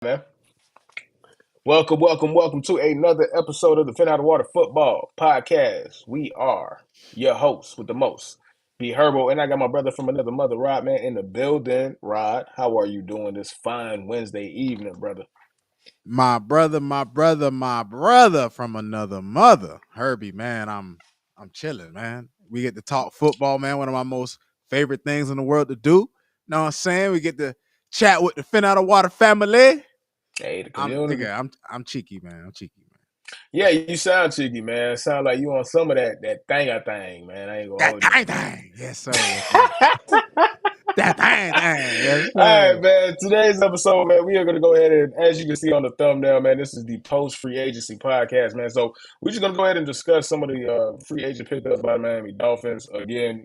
Man. Welcome to another episode of the PHIN Outta Football Podcast. We are your hosts with the most, B Herbo, and I got my brother from another mother, Rod, man, in the building. Rod, how are you doing this fine Wednesday evening, brother? My brother from another mother, Herbie, man. I'm chilling, man. We get to talk football, man. One of my most favorite things in the world to do. Know what I'm saying? We get to chat with the Fin Out of Water family. Hey, the I'm community. nigga, I'm cheeky, man. I'm cheeky, man. Yeah, you sound cheeky, man. Sound like you on some of that thing, man. I ain't gonna That hold you. thing. Yes, sir. Yes, sir. That thing. Yes, All sir. right, man. Today's episode, man, we are going to go ahead and, as you can see on the thumbnail, man, this is the post free agency podcast, man. So we're just going to go ahead and discuss some of the free agent pickups by the Miami Dolphins. Again,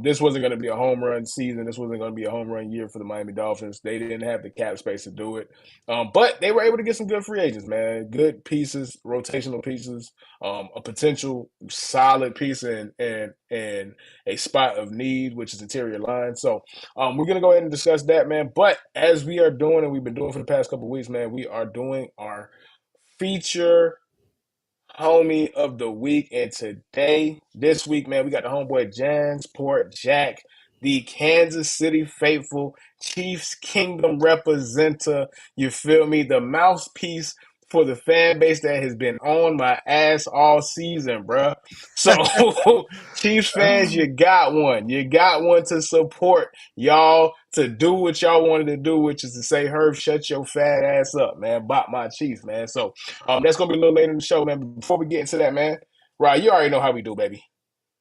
this wasn't going to be a home run season. This wasn't going to be a home run year for the Miami Dolphins. They didn't have the cap space to do it, but they were able to get some good free agents, man. Good pieces, rotational pieces, a potential solid piece in a spot of need, which is interior line. So we're gonna go ahead and discuss that, man. But as we are doing, and we've been doing for the past couple of weeks, man, we are doing our feature homie of the week. And this week, man, we got the homeboy Jansport Jack, the Kansas City faithful Chiefs Kingdom representative. You feel me? The mouthpiece for the fan base that has been on my ass all season, bruh. So, Chiefs fans, you got one. You got one to support y'all, to do what y'all wanted to do, which is to say, Herb, shut your fat ass up, man. Bop my Chiefs, man. So, that's gonna be a little later in the show, man. But before we get into that, man, right, you already know how we do, baby.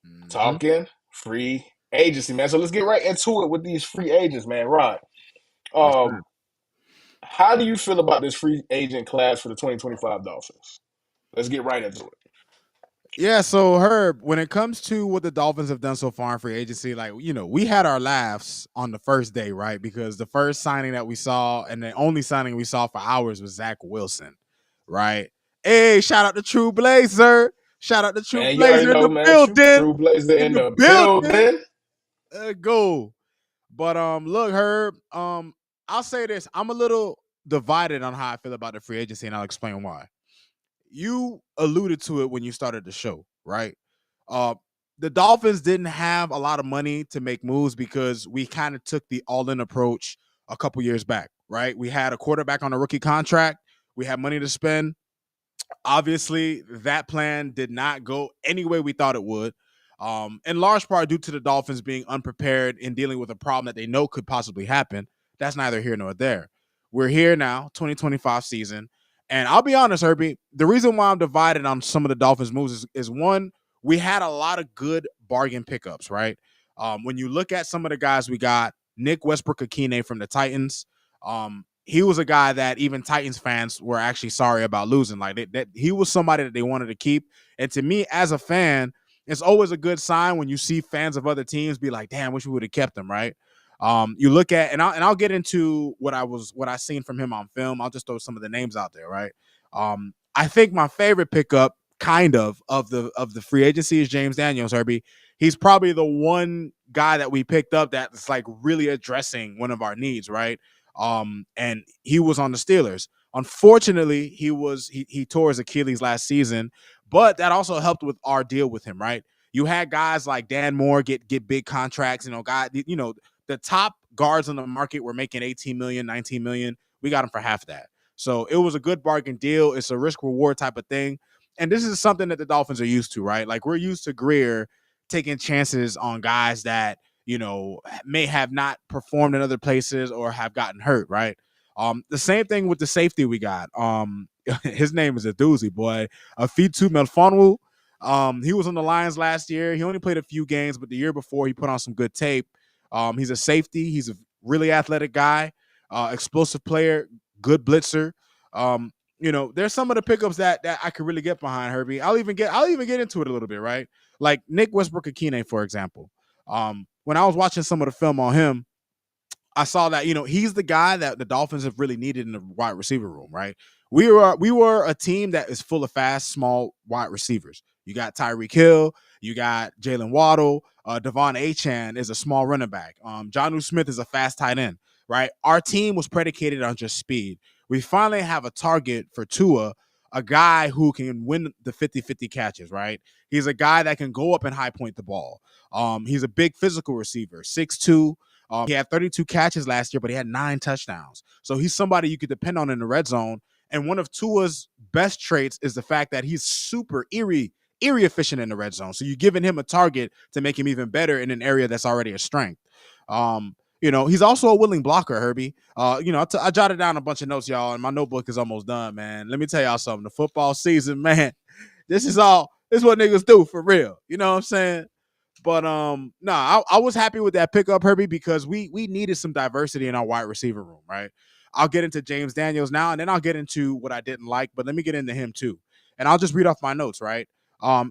Mm-hmm. Talking free agency, man. So let's get right into it with these free agents, man. Rod, Yes, sir. um, how do you feel about this free agent class for the 2025 Dolphins? Let's get right into it. Yeah, so Herb, when it comes to what the Dolphins have done so far in free agency, like, we had our laughs on the first day, right? Because the first signing that we saw and the only signing we saw for hours was Zach Wilson, right? Hey, shout out to True Blazer. Shout out to True Man, you already Blazer in know, the man. building. True Blazer In in the the building. building. Go. But look, Herb, I'll say this. I'm a little divided on how I feel about the free agency, and I'll explain why. You alluded to it when you started the show, right? Uh, the Dolphins didn't have a lot of money to make moves because we kind of took the all-in approach a couple years back, right? We had a quarterback on a rookie contract. We had money to spend. Obviously, that plan did not go any way we thought it would. In large part due to the Dolphins being unprepared in dealing with a problem that they know could possibly happen. That's neither here nor there. We're here now, 2025 season. And I'll be honest, Herbie, the reason why I'm divided on some of the Dolphins moves is one, we had a lot of good bargain pickups, right? When you look at some of the guys we got, Nick Westbrook-Akine from the Titans, he was a guy that even Titans fans were actually sorry about losing. Like that he was somebody that they wanted to keep. And to me, as a fan, it's always a good sign when you see fans of other teams be like, "Damn, wish we would have kept him." Right? You look at and I'll get into what I seen from him on film. I'll just throw some of the names out there. Right? I think my favorite pickup, kind of the free agency, is James Daniels. Herbie, he's probably the one guy that we picked up that's like really addressing one of our needs. Right? And he was on the Steelers. Unfortunately, he tore his Achilles last season, but that also helped with our deal with him, right? You had guys like Dan Moore get big contracts, the top guards on the market were making 18 million, 19 million. We got him for half that. So it was a good bargain deal. It's a risk reward type of thing. And this is something that the Dolphins are used to, right? Like we're used to Greer taking chances on guys that may have not performed in other places or have gotten hurt, right? The same thing with the safety we got. His name is a doozy, boy. Afitu Melfonwu. He was on the Lions last year. He only played a few games, but the year before he put on some good tape. He's a safety. He's a really athletic guy, explosive player, good blitzer. There's some of the pickups that I could really get behind, Herbie. I'll even get into it a little bit, right? Like Nick Westbrook-Akine, for example. When I was watching some of the film on him, I saw that he's the guy that the Dolphins have really needed in the wide receiver room, right? We were a team that is full of fast, small wide receivers. You got Tyreek Hill, you got Jalen Waddle, Devon Achan is a small running back. Jonnu Smith is a fast tight end. right? Our team was predicated on just speed. We finally have a target for Tua, a guy who can win the 50-50 catches, right? He's a guy that can go up and high point the ball. He's a big physical receiver, 6'2". He had 32 catches last year, but he had 9 touchdowns. So he's somebody you could depend on in the red zone. And one of Tua's best traits is the fact that he's super eerie efficient in the red zone. So you're giving him a target to make him even better in an area that's already a strength. He's also a willing blocker, Herbie. I jotted down a bunch of notes, y'all, and my notebook is almost done, man. Let me tell y'all something. The football season, man, this is what niggas do for real. You know what I'm saying? But I was happy with that pickup, Herbie, because we needed some diversity in our wide receiver room, right? I'll get into James Daniels now, and then I'll get into what I didn't like, but let me get into him too. And I'll just read off my notes, right?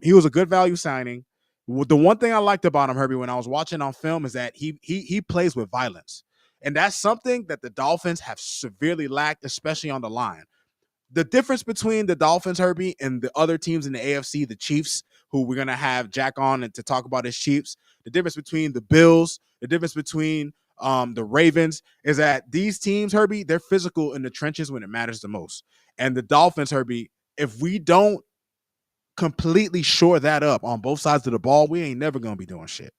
He was a good value signing. The one thing I liked about him, Herbie, when I was watching on film, is that he plays with violence. And that's something that the Dolphins have severely lacked, especially on the line. The difference between the Dolphins, Herbie, and the other teams in the AFC, the Chiefs, who we're going to have Jack on and to talk about his Chiefs, the difference between the Bills, the difference between the Ravens is that these teams, Herbie, they're physical in the trenches when it matters the most. And the Dolphins, Herbie, if we don't completely shore that up on both sides of the ball, we ain't never going to be doing shit.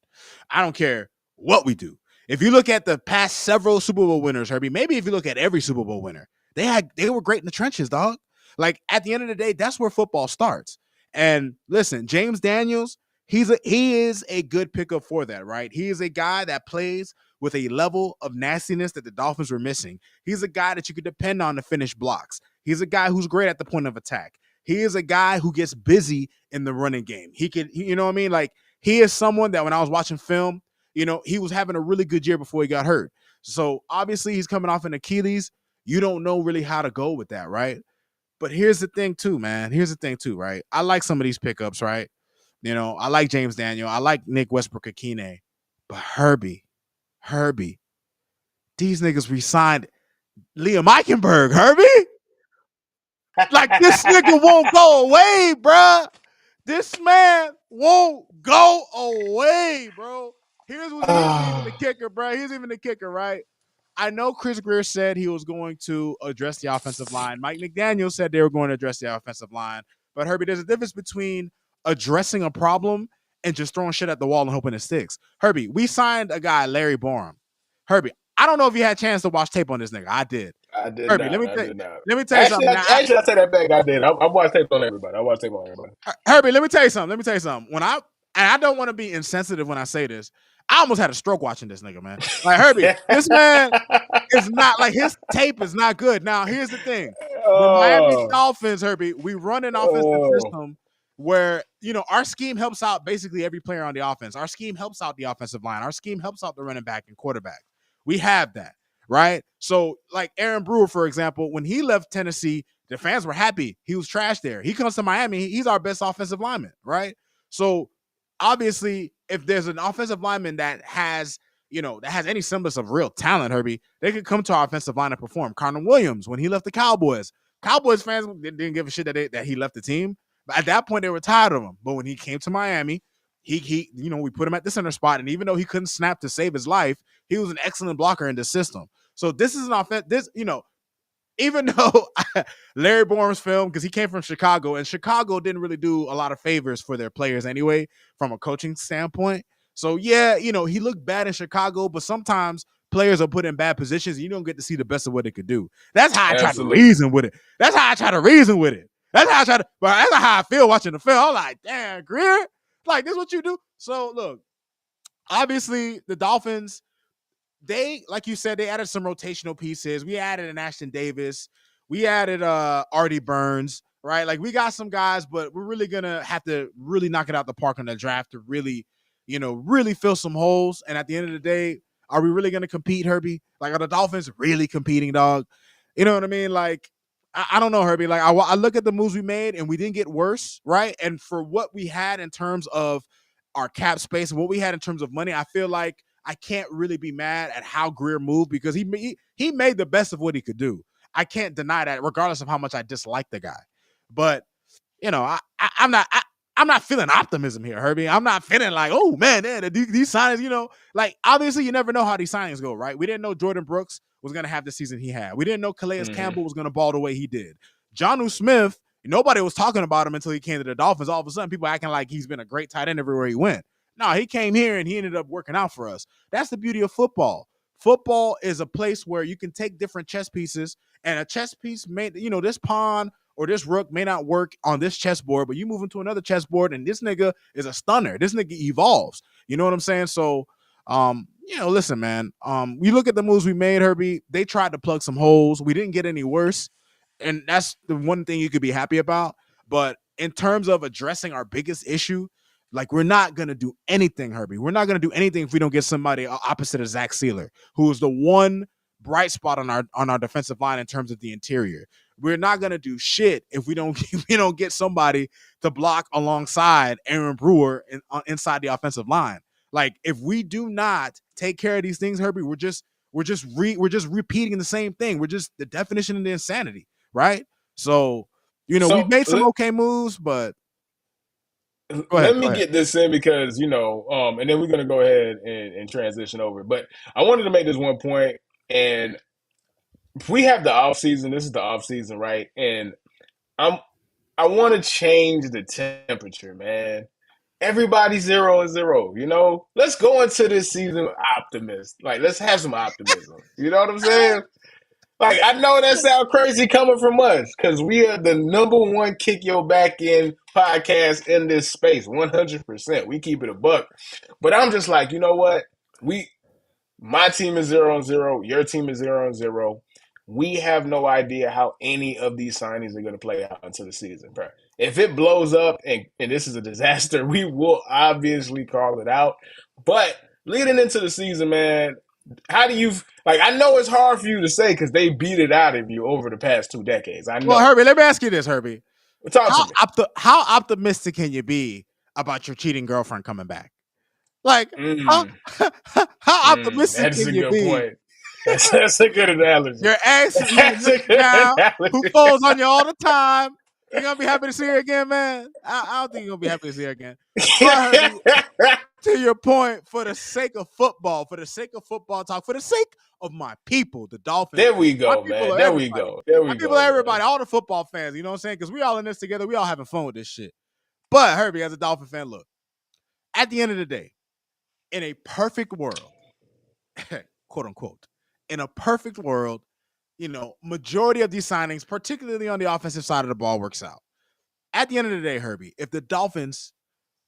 I don't care what we do. If you look at the past several Super Bowl winners, Herbie, maybe if you look at every Super Bowl winner, they were great in the trenches, dog. Like at the end of the day, that's where football starts. And listen, James Daniels, he is a good pickup for that, right? He is a guy that plays with a level of nastiness that the Dolphins were missing. He's a guy that you could depend on to finish blocks. He's a guy who's great at the point of attack. He is a guy who gets busy in the running game. You know what I mean? Like he is someone that when I was watching film, he was having a really good year before he got hurt. So obviously he's coming off an Achilles. You don't know really how to go with that, right? But here's the thing too, man. Right? I like some of these pickups, right? I like James Daniel. I like Nick Westbrook-Akine. But Herbie, these niggas re-signed Liam Eichenberg, Herbie. Like this nigga won't go away, bruh. This man won't go away, bro. Here's even the kicker, bro. Here's even the kicker, right? I know Chris Greer said he was going to address the offensive line. Mike McDaniel said they were going to address the offensive line. But Herbie, there's a difference between addressing a problem and just throwing shit at the wall and hoping it sticks. Herbie, we signed a guy, Larry Borum. Herbie, I don't know if you had a chance to watch tape on this nigga. I did. I did Herbie, not. let me tell you something. I take that back. I did. I watched tape on everybody. Herbie, let me tell you something. I don't want to be insensitive when I say this. I almost had a stroke watching this nigga, man. Like Herbie, this man is not like his tape is not good. Now, here's the thing: the Miami Dolphins, Herbie, we run an offensive system where our scheme helps out basically every player on the offense. Our scheme helps out the offensive line. Our scheme helps out the running back and quarterback. We have that, right? So, like Aaron Brewer, for example, when he left Tennessee, the fans were happy. He was trash there. He comes to Miami. He's our best offensive lineman, right? So obviously, if there's an offensive lineman that has any semblance of real talent, Herbie, they could come to our offensive line and perform. Connor Williams, when he left the Cowboys fans didn't give a shit that he left the team. But at that point, they were tired of him. But when he came to Miami, he we put him at the center spot, and even though he couldn't snap to save his life, he was an excellent blocker in the system. So this is an offense. Even though Larry Borum's film, because he came from Chicago, and Chicago didn't really do a lot of favors for their players anyway, from a coaching standpoint. So, yeah, he looked bad in Chicago, but sometimes players are put in bad positions, and you don't get to see the best of what they could do. That's how I try to reason with it. That's how I feel watching the film. I'm like, damn, Greer, like, this is what you do? So, look, obviously, the Dolphins, they, like you said, they added some rotational pieces. We added an Ashton Davis. We added Artie Burns, right? Like, we got some guys, but we're really going to have to really knock it out the park on the draft to really, really fill some holes. And at the end of the day, are we really going to compete, Herbie? Like, are the Dolphins really competing, dog? You know what I mean? Like, I don't know, Herbie. Like, I look at the moves we made, and we didn't get worse, right? And for what we had in terms of our cap space and what we had in terms of money, I feel like I can't really be mad at how Greer moved because he made the best of what he could do. I can't deny that, regardless of how much I dislike the guy. But I'm not. I'm not feeling optimism here, Herbie. I'm not feeling like, oh man, these signings, like obviously you never know how these signings go, right? We didn't know Jordan Brooks was gonna have the season he had. We didn't know Calais Campbell was gonna ball the way he did. Jonnu Smith, nobody was talking about him until he came to the Dolphins. All of a sudden, people acting like he's been a great tight end everywhere he went. No, he came here and he ended up working out for us. That's the beauty of football. Football is a place where you can take different chess pieces, and a chess piece may, this pawn or this rook may not work on this chessboard, but you move into another chessboard and this nigga is a stunner. This nigga evolves. You know what I'm saying? So, listen, man, we look at the moves we made, Herbie. They tried to plug some holes. We didn't get any worse. And that's the one thing you could be happy about. But in terms of addressing our biggest issue, like, we're not going to do anything, Herbie. We're not going to do anything if we don't get somebody opposite of Zach Sealer, who is the one bright spot on our defensive line in terms of the interior. We're not going to do shit if we don't get somebody to block alongside Aaron Brewer inside the offensive line. Like, if we do not take care of these things, Herbie, we're just repeating the same thing. We're just the definition of the insanity, right? So, we've made some okay moves, but let me get this in because, and then we're going to go ahead and transition over. But I wanted to make this one point, and we have the off season. This is the off season, right? And I want to change the temperature, man. Everybody's 0-0. Let's go into this season optimist. Like, let's have some optimism. You know what I'm saying? Like, I know that sounds crazy coming from us because we are the #1 kick your back in podcast in this space. 100%. We keep it a buck. But I'm just like, you know what? My team is 0-0. Your team is 0-0. We have no idea how any of these signings are going to play out until the season, bro. If it blows up and this is a disaster, we will obviously call it out. But leading into the season, man, how do you like? I know it's hard for you to say because they beat it out of you over the past 2 decades. I know. Well, Herbie, let me ask you this, Herbie. Talk to me. How optimistic can you be about your cheating girlfriend coming back? Like, how optimistic can you be? Point. That's a good analogy. Your ex now, who falls on you all the time. You're going to be happy to see her again, man? I don't think you're going to be happy to see her again. But, to your point, for the sake of football talk, for the sake of my people, the Dolphins. There we go, man. There we go. Everybody, all the football fans, you know what I'm saying? Because we all in this together. We all having fun with this shit. But, Herbie, as a Dolphin fan, look, at the end of the day, in a perfect world, quote unquote, in a perfect world, majority of these signings, particularly on the offensive side of the ball, works out. At the end of the day, Herbie, if the Dolphins,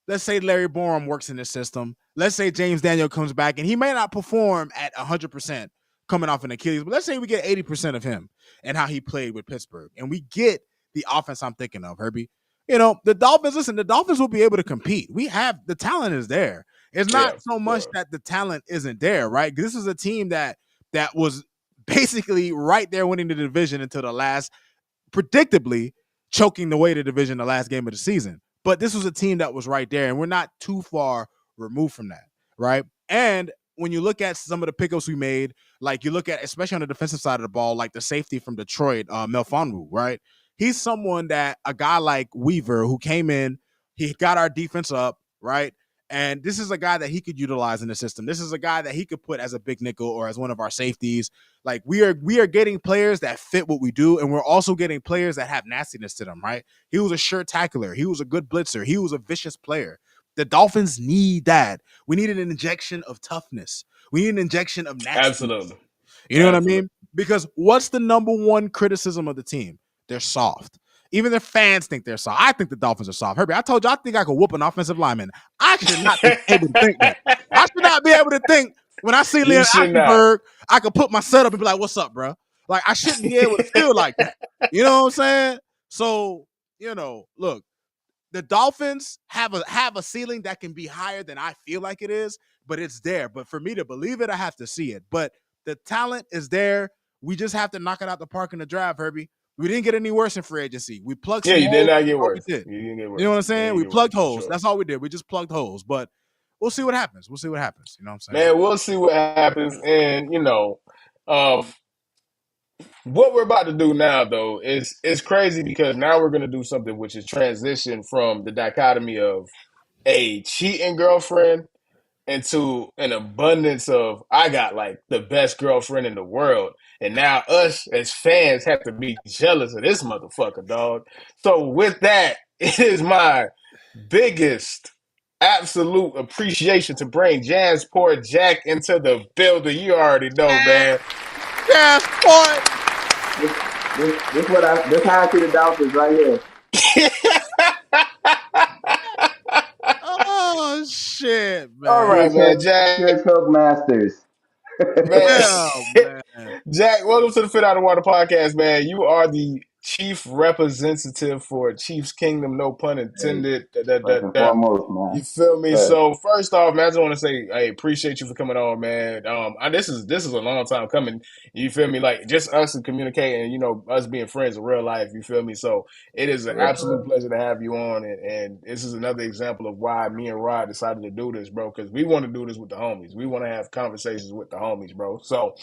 let's say Larry Borom works in this system, let's say James Daniel comes back, and he may not perform at 100% coming off an Achilles, but let's say we get 80% of him and how he played with Pittsburgh, and we get the offense I'm thinking of, Herbie. The Dolphins will be able to compete. The talent is there. It's not so much that the talent isn't there, right? This is a team that was basically right there winning the division until the last, predictably choking away the division the last game of the season. But this was a team that was right there, and we're not too far removed from that, right? And when you look at some of the pickups we made, like you look at, especially on the defensive side of the ball, like the safety from Detroit, Melfonwu, right? He's someone that a guy like Weaver who came in, he got our defense up, right? And this is a guy that he could utilize in the system. This is a guy that he could put as a big nickel or as one of our safeties. Like, we are getting players that fit what we do, and we're also getting players that have nastiness to them, right? He was a sure tackler. He was a good blitzer. He was a vicious player. The Dolphins need that. We need an injection of toughness. We need an injection of nastiness. Absolutely. You know what I mean? Because what's the #1 criticism of the team? They're soft. Even the fans think they're soft. I think the Dolphins are soft. Herbie, I told you I think I could whoop an offensive lineman. I should not be able to think that. I should not be able to think when I see Leon Eichenberg, I could put my setup and be like, what's up, bro? Like, I shouldn't be able to feel like that. You know what I'm saying? So, look, the Dolphins have a ceiling that can be higher than I feel like it is, but it's there. But for me to believe it, I have to see it. But the talent is there. We just have to knock it out the park in the draft, Herbie. We didn't get any worse in free agency. We plugged some holes. You did not get worse. You didn't get worse. You know what I'm saying? We plugged holes. Sure. That's all we did. We just plugged holes. But we'll see what happens. You know what I'm saying? Man, we'll see what happens. And, What we're about to do now, though, is it's crazy because now we're gonna do something which is transition from the dichotomy of a cheating girlfriend into an abundance of I got like the best girlfriend in the world. And now us as fans have to be jealous of this motherfucker, dog. So with that, it is my biggest absolute appreciation to bring Jansport Jack into the building. You already know, man. Yes, boy. This how I see the Dolphins right here. Oh shit, All right, man. man, Jack. Pure choke masters. Man, Yeah, man. Jack, welcome to the Fit Out of Water podcast, man. You are the chief representative for Chiefs Kingdom, no pun Hey, intended. Da, da, da, first and da. foremost, You man. feel me? But So first off, man, I just want to say I appreciate you for coming on, man. This is a long time coming. You feel me? Like just us and communicating, us being friends in real life. You feel me? So it is an for real, for absolute real. pleasure to have you on, and this is another example of why me and Rod decided to do this, bro. Because we want to do this with the homies. We want to have conversations with the homies, bro. So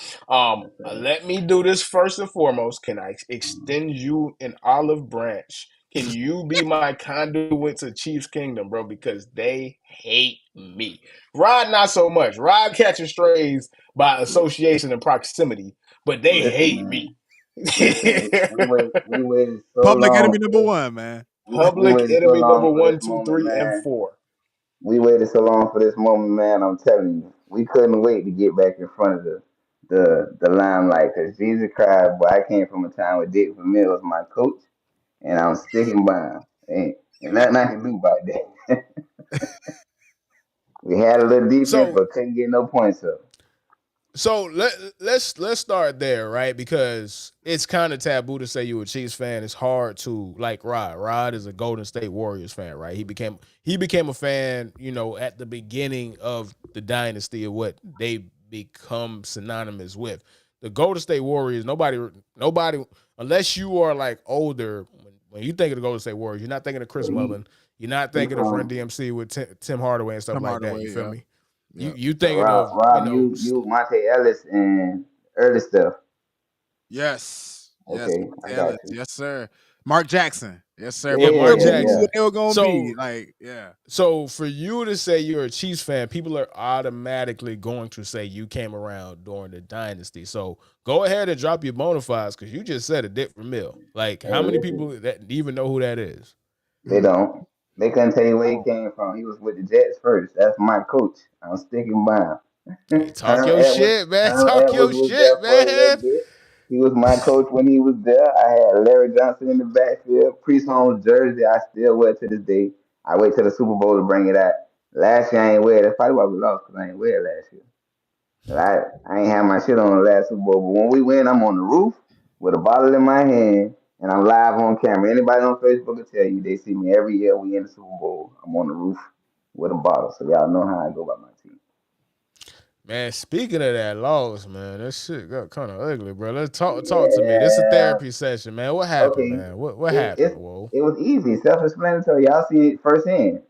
Yes, sir. let me do this first and foremost. Can I extend you an olive branch? Can you be my conduit to Chiefs Kingdom, bro? Because they hate me. Rod, not so much. Rod catching strays by association and proximity, but they Listen, hate me. man. Listen, we waited so Public long enemy for number this. one, man. We Public waited so enemy long number for this one, two, moment, three, and man. four. We waited so long for this moment, man. I'm telling you, we couldn't wait to get back in front of the limelight. Cause Jesus Christ, boy, I came from a time where Dick Vermeer was my coach, and I'm sticking by him. Ain't nothing I can do about that. We had a little defense, So but couldn't get no points up. So let's start there, right? Because it's kind of taboo to say you're a Chiefs fan. It's hard to like Rod. Rod is a Golden State Warriors fan, right? He became a fan, at the beginning of the dynasty of what they become synonymous with. The Golden State Warriors. Nobody, unless you are like older. When you think of the Golden State Warriors, you're not thinking of Chris Yeah, Mullin. You're not he thinking of Run from DMC with Tim Hardaway and stuff Come like out of the that. way, You feel yeah. me? You Yeah. you thinking Rob. of Rob, you Monte Ellis and early stuff. Yes. Yes. Okay, I got Ellis. you. Yes, sir. Mark Jackson. Yes, sir. Yeah, But Mark Warriors knew Yeah. what Jackson. they were gonna be. So Like, yeah. so for you to say you're a Chiefs fan, people are automatically going to say you came around during the dynasty. So go ahead and drop your bona fides because you just said a Dick Vermeil. Like Hey, how many listen, people that even know who that is? they don't. They couldn't tell you where he Oh, came from. He was with the Jets first. That's my coach. I'm sticking by hey, him. talk your shit, man. Herm Talk Edwards your was there shit, for a little man. bit. He was my coach when he was there. I had Larry Johnson in the backfield. Priest Holmes jersey I still wear to this day. I wait till the Super Bowl to bring it out. Last year I ain't wear it. That's probably why we lost because I ain't wear it last year. But I ain't have my shit on the last Super Bowl. But when we win, I'm on the roof with a bottle in my hand and I'm live on camera. Anybody on Facebook will tell you they see me every year we in the Super Bowl. I'm on the roof with a bottle. So y'all know how I go about my team. Man, speaking of that loss, man, that shit got kind of ugly, bro. Let's talk to me. This is a Yeah. therapy session, man. What happened, Okay. man? What It, happened? it, Whoa. it was easy, self explanatory. Y'all see it firsthand.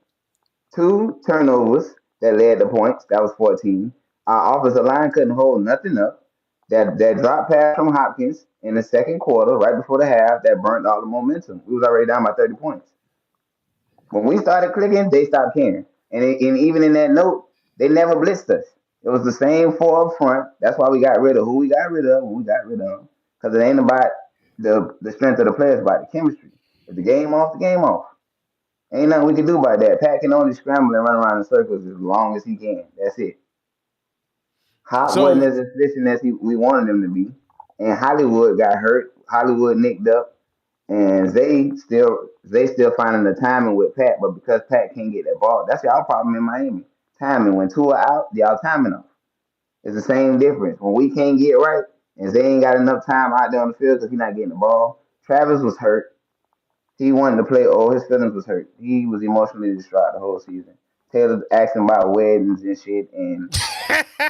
Two turnovers that led to points. That was 14. Our offensive line couldn't hold nothing up. That drop pass from Hopkins in the second quarter, right before the half, that burnt all the momentum. We was already down by 30 points. When we started clicking, they stopped caring. And even in that note, they never blitzed us. It was the same four up front. That's why we got rid of who we got rid of when we got rid of them. Because it ain't about the strength of the players, about the chemistry. If the game off, the game off. Ain't nothing we can do about that. Pat can only scramble and run around in circles as long as he can. That's it. Hop wasn't So as efficient as we wanted him to be. And Hollywood got hurt. Hollywood nicked up. And they still finding the timing with Pat, but because Pat can't get that ball, that's y'all problem in Miami. Timing. When two are out, y'all timing off. It's the same difference. When we can't get right, and they ain't got enough time out there on the field because he's not getting the ball. Travis was hurt. He wanted to play. Oh, his feelings was hurt. He was emotionally distraught the whole season. Taylor asking about weddings and shit, and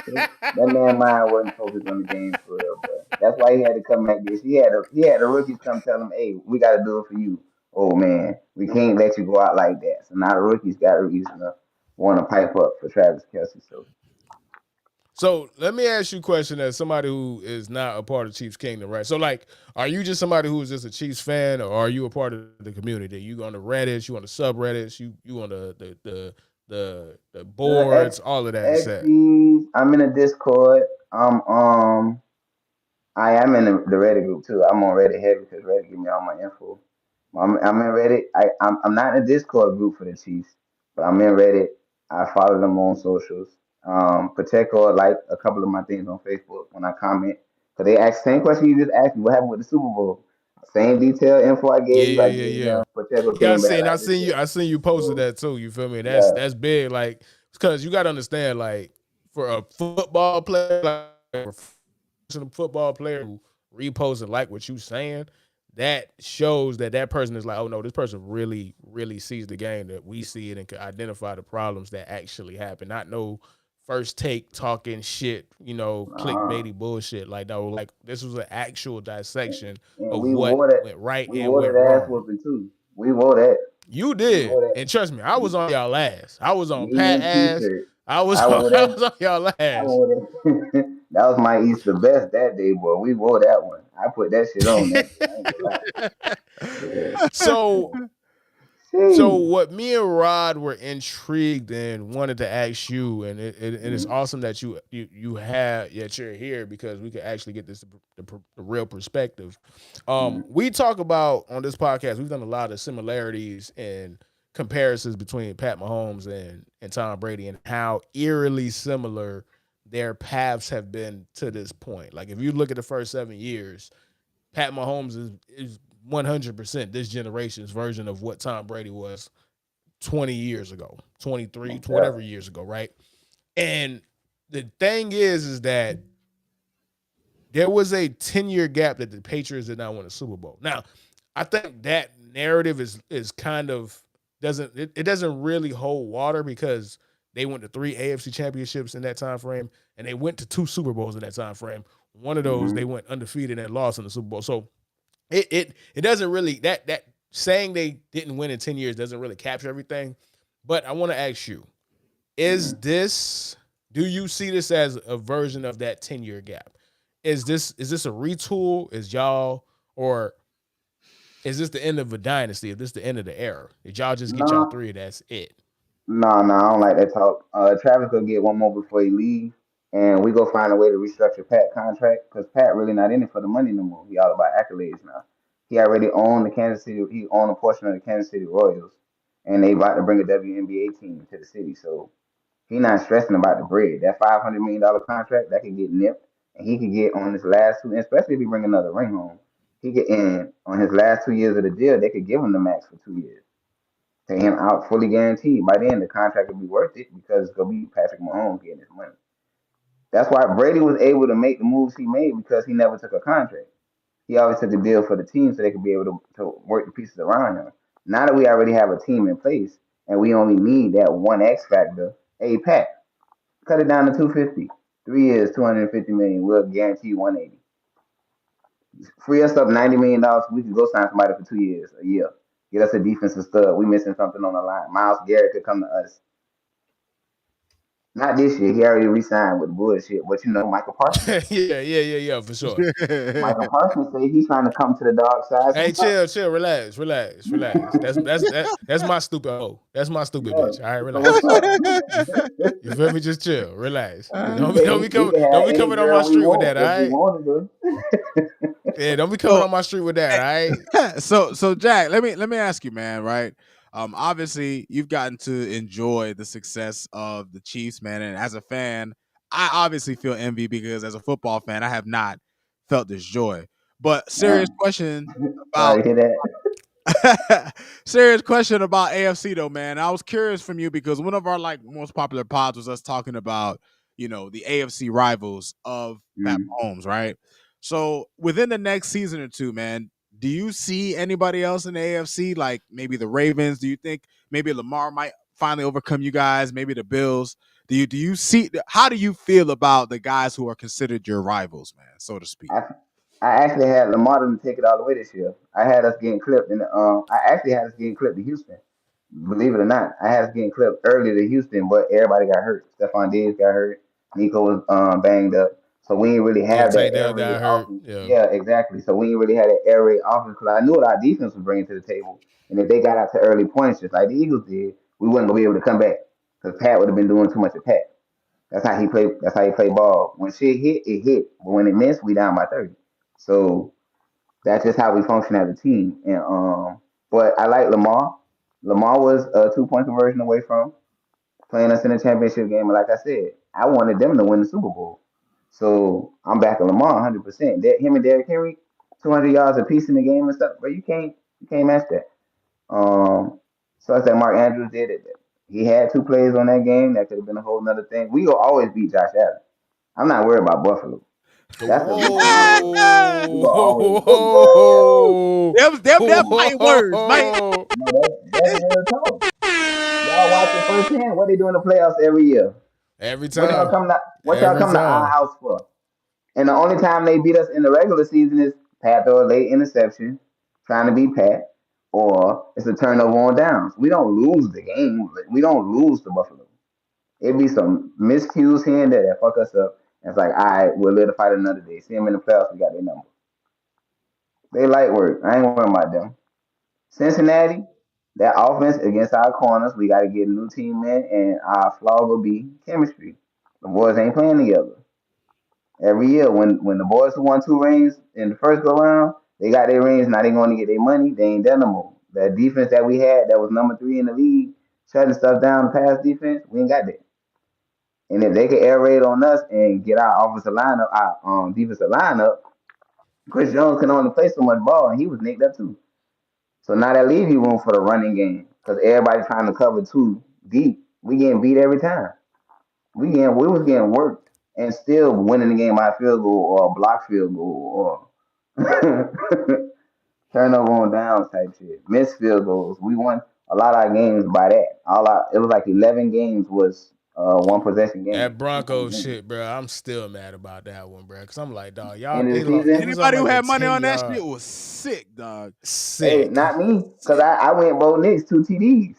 that man mind wasn't focused on the game for real, but that's why he had to come like this. He had the rookies come tell him, "Hey, we got to do it for you, oh man. We can't let you go out like that." So now the rookies got a reason to want to pipe up for Travis Kelsey. So So let me ask you a question as somebody who is not a part of Chiefs Kingdom, right? So like, are you just somebody who is just a Chiefs fan, or are you a part of the community? You on the Reddits, you on the subreddits, you on the X boards, all of that set. XPs. I'm in a Discord. I'm I am in the Reddit group too. I'm on Reddit heavy because Reddit give me all my info. I'm in Reddit. I'm not in a Discord group for the Chiefs, but I'm in Reddit. I follow them on socials. Pacheco like a couple of my things on Facebook when I comment. Cause they ask same question you just asked me. What happened with the Super Bowl? Same detailed info I Yeah, gave you. yeah, I yeah, gave yeah. him. Pacheco Yeah, came back like this. Yeah. I seen you posted So that too. You feel me? yeah. That's big. Like, because you got to understand, like, for a football player, like a professional football player who reposts and like what you saying, that shows that that person is like, oh no, this person really, really sees the game that we see it and can identify the problems that actually happen. Not no first take talking shit, Uh, clickbaity bullshit. Like no, like this was an actual dissection and of we what wore that. went right We and wore went that ass wrong. whooping too. We wore that. You We did, wore that. and trust me, I was on y'all ass. I was on Me Pat and ass. T-shirt. I was I on, wore I that. was on y'all I ass. wore that. That was my Easter best that day, boy. We wore that one. I put that shit on that day. I ain't gonna lie. Yeah. so Yeah. So Sheesh. what me and Rod were intrigued and wanted to ask you, and it's Mhm. awesome that you're here because we could actually get the real perspective. Mhm. We talk about on this podcast. We've done a lot of similarities and comparisons between Pat Mahomes and Tom Brady and how eerily similar their paths have been to this point. Like if you look at the first 7 years, Pat Mahomes is 100% this generation's version of what Tom Brady was 20 years ago, 23, Most whatever definitely. years ago, right? And the thing is that there was a 10-year gap that the Patriots did not win a Super Bowl. Now, I think that narrative is kind of it doesn't really hold water because they went to 3 AFC championships in that time frame and they went to 2 Super Bowls in that time frame. One of those Hmm. they went undefeated and lost in the Super Bowl. So it doesn't really that saying they didn't win in 10 years doesn't really capture everything. But I want to ask you, is Hmm. this do you see this as a version of that 10-year gap? Is this a retool? Is y'all or is this the end of a dynasty? Is this the end of the era? Did y'all just get y'all No, three? That's it. no, I don't like that talk. Travis gonna get one more before he leave, and we go find a way to restructure Pat contract because Pat really not in it for the money no more. He all about accolades now. He already owned the Kansas City. He owned a portion of the Kansas City Royals, and they about to bring a WNBA team to the city. So he not stressing about the bread. That $500 million contract that could get nipped, and he could get on his last two. Especially if he bring another ring home, he could end on his last 2 years of the deal. They could give him the max for 2 years, pay him out fully guaranteed. By then, the contract will be worth it because it's gonna be Patrick Mahomes getting his money. That's why Brady was able to make the moves he made because he never took a contract. He always took a deal for the team so they could be able to work the pieces around him. Now that we already have a team in place and we only need that one X factor, hey Pat, cut it down to 250. 3 years, 250 million. We'll guarantee 180. Free us up $90 million. We can go sign somebody for 2 years, a year. Get us a defensive stud. We missing something on the line. Miles Garrett could come to us. Not this year. He already re-signed with the bullshit. But Michael Parsons. Yeah, for sure. Michael Parsons say he's trying to come to the dark side. Hey, chill, relax. That's my stupid hoe. That's my stupid Yeah. bitch. All right, So what's relax. up? You feel me? Just chill, relax. He said we can Don't have be any coming on my girl we street with that, want all if we right? wanted to. Yeah, don't be coming So, on my street with that, all right? so Jack, let me ask you, man. Right? Obviously, you've gotten to enjoy the success of the Chiefs, man. And as a fan, I obviously feel envy because as a football fan, I have not felt this joy. But serious Man, question sorry about to hear that. serious question about AFC though, man. I was curious from you because one of our like most popular pods was us talking about, the AFC rivals of Pat Mm. Mahomes, right? So within the next season or two, man, do you see anybody else in the AFC, like maybe the Ravens? Do you think maybe Lamar might finally overcome you guys? Maybe the Bills? Do you see? How do you feel about the guys who are considered your rivals, man, so to speak? I, I actually had Lamar to take it all the way this year. I had us getting clipped I actually had us getting clipped to Houston. Believe it or not, I had us getting clipped early to Houston, but everybody got hurt. Stephon Diggs got hurt. Nico was banged up. So we didn't really Yeah, have that Tank Dell air raid got hurt. offense. Yeah. Yeah, exactly. So we didn't really have that air raid offense because I knew what our defense was bringing to the table. And if they got out to early points, just like the Eagles did, we wasn't gonna be able to come back because Pat would have been doing too much of Pat. That's how he played. That's how he played ball. When shit hit, it hit. But when it missed, we down by 30. So that's just how we function as a team. And but I like Lamar. Lamar was a 2 point conversion away from playing us in the championship game. And like I said, I wanted them to win the Super Bowl. So I'm backing Lamar 100%. Him and Derrick Henry, 200 yards apiece in the game and stuff, but you can't match that. So I said Mark Andrews did it. He had 2 plays on that game. That could have been a whole nother thing. We will always beat Josh Allen. I'm not worried about Buffalo. That's the reason I'm not worried. We will always beat Josh Allen. Whoa. Them fighting words, man. No, that's real talk. Y'all watch it firsthand. What they do in the playoffs every year? Every What y'all time. come to what y'all Every come to our time. house for? And the only time they beat us in the regular season is Pat throw a late interception, trying to beat Pat, or it's a turnover on downs. We don't lose the game. We don't lose to Buffalo. It'd be some miscues here and there that fuck us up. And it's like, all right, we'll live to fight another day. See them in the playoffs, we got their number. They light work. I ain't worrying about them. Cincinnati, that offense against our corners, we got to get a new team in, and our flaw will be chemistry. The boys ain't playing together. Every year, when the boys who won 2 rings in the first go round, they got their rings. Now they going to get their money. They ain't done no more. That defense that we had, that was number 3 in the league, shutting stuff down, pass defense, we ain't got that. And if they can air raid on us and get our offensive lineup, our defensive lineup, Chris Jones can only play so much ball, and he was nicked up too. So now that leaves you room for the running game because everybody trying to cover too deep. We getting beat every time. We was getting worked and still winning the game by a field goal or a block field goal or turnover on downs type shit. Missed field goals. We won a lot of our games by that. It was like 11 games was one possession game, That 2 point Broncos game. shit, bro. I'm still mad about that one, bro. Cause I'm like, dog, y'all, End of they the lost. It season. was on Anybody who like the had money 10 on that yard. shit was sick, dog. Hey, Sick. not me, because Sick. I went Bo Nix 2 TDs.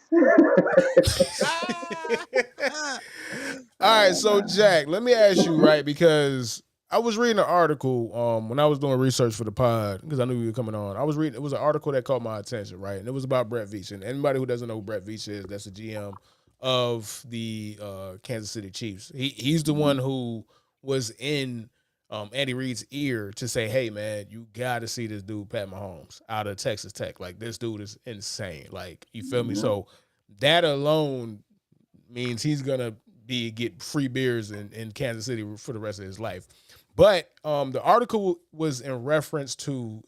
All right, so Man. Jack, let me ask you, right? Because I was reading an article when I was doing research for the pod because I knew you were coming on. I was reading, it was an article that caught my attention, right? And it was about Brett Veach. And anybody who doesn't know who Brett Veach is, that's the GM of the Kansas City Chiefs. He's the one who was in Andy Reid's ear to say, "Hey, man, you got to see this dude Pat Mahomes out of Texas Tech. Like this dude is insane. Like you feel me? Mhm. So that alone means he's gonna get free beers in Kansas City for the rest of his life." But the article was in reference to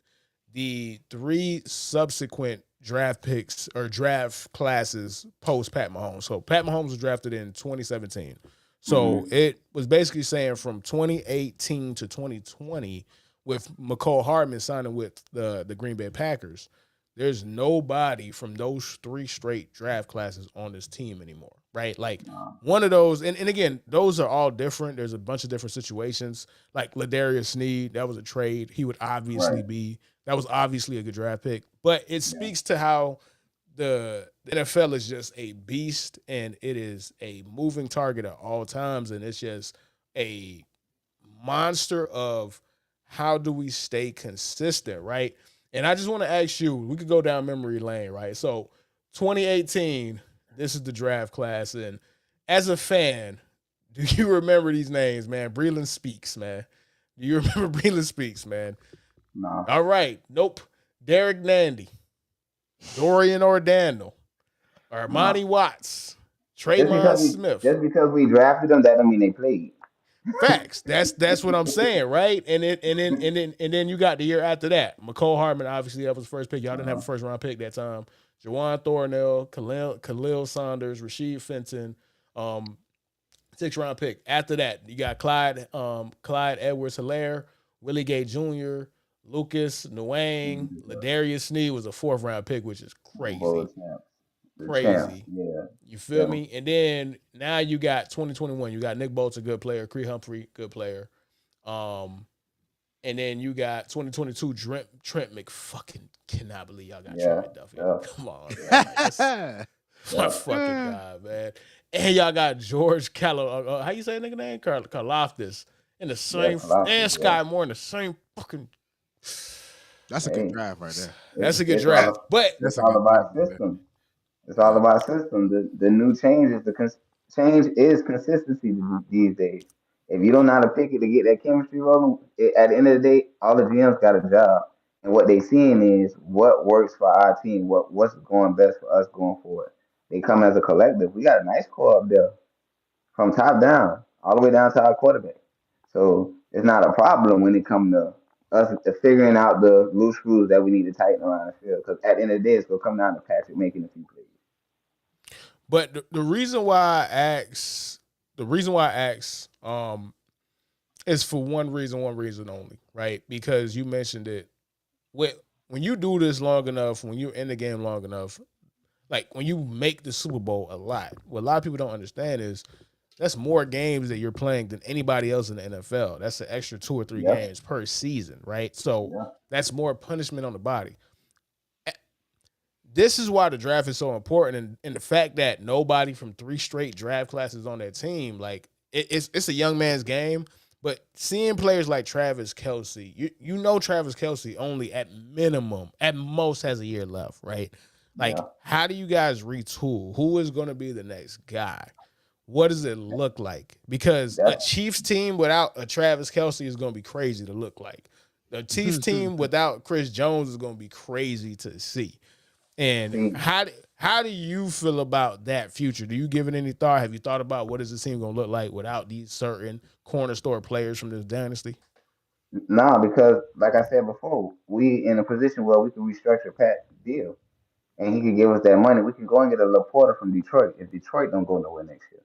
the 3 subsequent draft picks or draft classes post Pat Mahomes. So Pat Mahomes was drafted in 2017. So Mhm. it was basically saying from 2018 to 2020, with McCole Hardman signing with the Green Bay Packers, there's nobody from those 3 straight draft classes on this team anymore, right? Like Nah. one of those, and again, those are all different. There's a bunch of different situations. Like Ladarius Sneed, that was a trade. He would obviously Right. that was obviously a good draft pick. But it Yeah. speaks to how the NFL is just a beast and it is a moving target at all times. And it's just a monster of how do we stay consistent, right? And I just want to ask you, we could go down memory lane, right? So 2018, this is the draft class. And as a fan, do you remember these names, man? Breland Speaks, man. Do you remember Breland Speaks, man? Nah. All right. Nope. Derek Nandy, Dorian Ordano, Nah. Armani Watts, Just Traymon because we Smith. just because we drafted them, that don't mean they played. Facts. That's what I'm saying, right? And then you got the year after that. McCole Hardman, obviously, that was the first pick. Y'all didn't have a Uh, first round pick that time. Jawan Thornell, Khalil Saunders, Rasheed Fenton, 6th round pick. After that, you got Clyde Edwards Hilaire, Willie Gay Jr., Lucas Nguyen, Ladarius Sneed was a 4th round pick, which is Super Bowl crazy. champs. The champs. Crazy. Yeah. You feel Yeah. me? And then now you got 2021. You got Nick Bolts, a good player. Cree Humphrey, good player. Um, and then you got 2022 Trent McFucking cannot believe y'all got Trent Yeah. McDuffie. Yeah. Come on, bro. Yeah. Like, My Yeah, fucking God, man. And y'all got George how you say that nigga name? Karlaftis in the yeah, same, and philosophy. Yeah. Sky Moore in the same fucking. That's a good Hey, draft right there. That's a good it's draft. all But it's That's a all good draft about right there. system. It's all Yeah. about system. The new change is change is consistency these days. If you don't know how to pick it to get that chemistry rolling, at the end of the day, all the GMs got a job, and what they seeing is what works for our team, what's going best for us going forward. They come as a collective. We got a nice core up there from top down, all the way down to our quarterback. So it's not a problem when it comes to us figuring out the loose screws that we need to tighten around the field. Because at the end of the day, it's gonna come down to Patrick making a few plays. the reason why I ask is for one reason only, right? Because you mentioned it. When you do this long enough, when you're in the game long enough, like when you make the Super Bowl a lot, what a lot of people don't understand is that's more games that you're playing than anybody else in the NFL. That's an extra 2 or 3 Yep. games per season, right? So Yeah. that's more punishment on the body. This is why the draft is so important, and the fact that nobody from 3 straight draft classes on that team, like it's a young man's game. But seeing players like Travis Kelce, you know Travis Kelce only at minimum, at most has a year left, right? Like, Yeah. how do you guys retool? Who is going to be the next guy? What does it look like? Because a That's Chiefs team without a Travis Kelce is going to be crazy to look like. The Chiefs team without Chris Jones is going to be crazy to see. And see. how do you feel about that future? Do you give it any thought? Have you thought about what is the team going to look like without these certain corner store players from this dynasty? Nah, because like I said before, we in a position where we can restructure Pat's deal, and he can give us that money. We can go and get a Laporta from Detroit if Detroit don't go nowhere next year.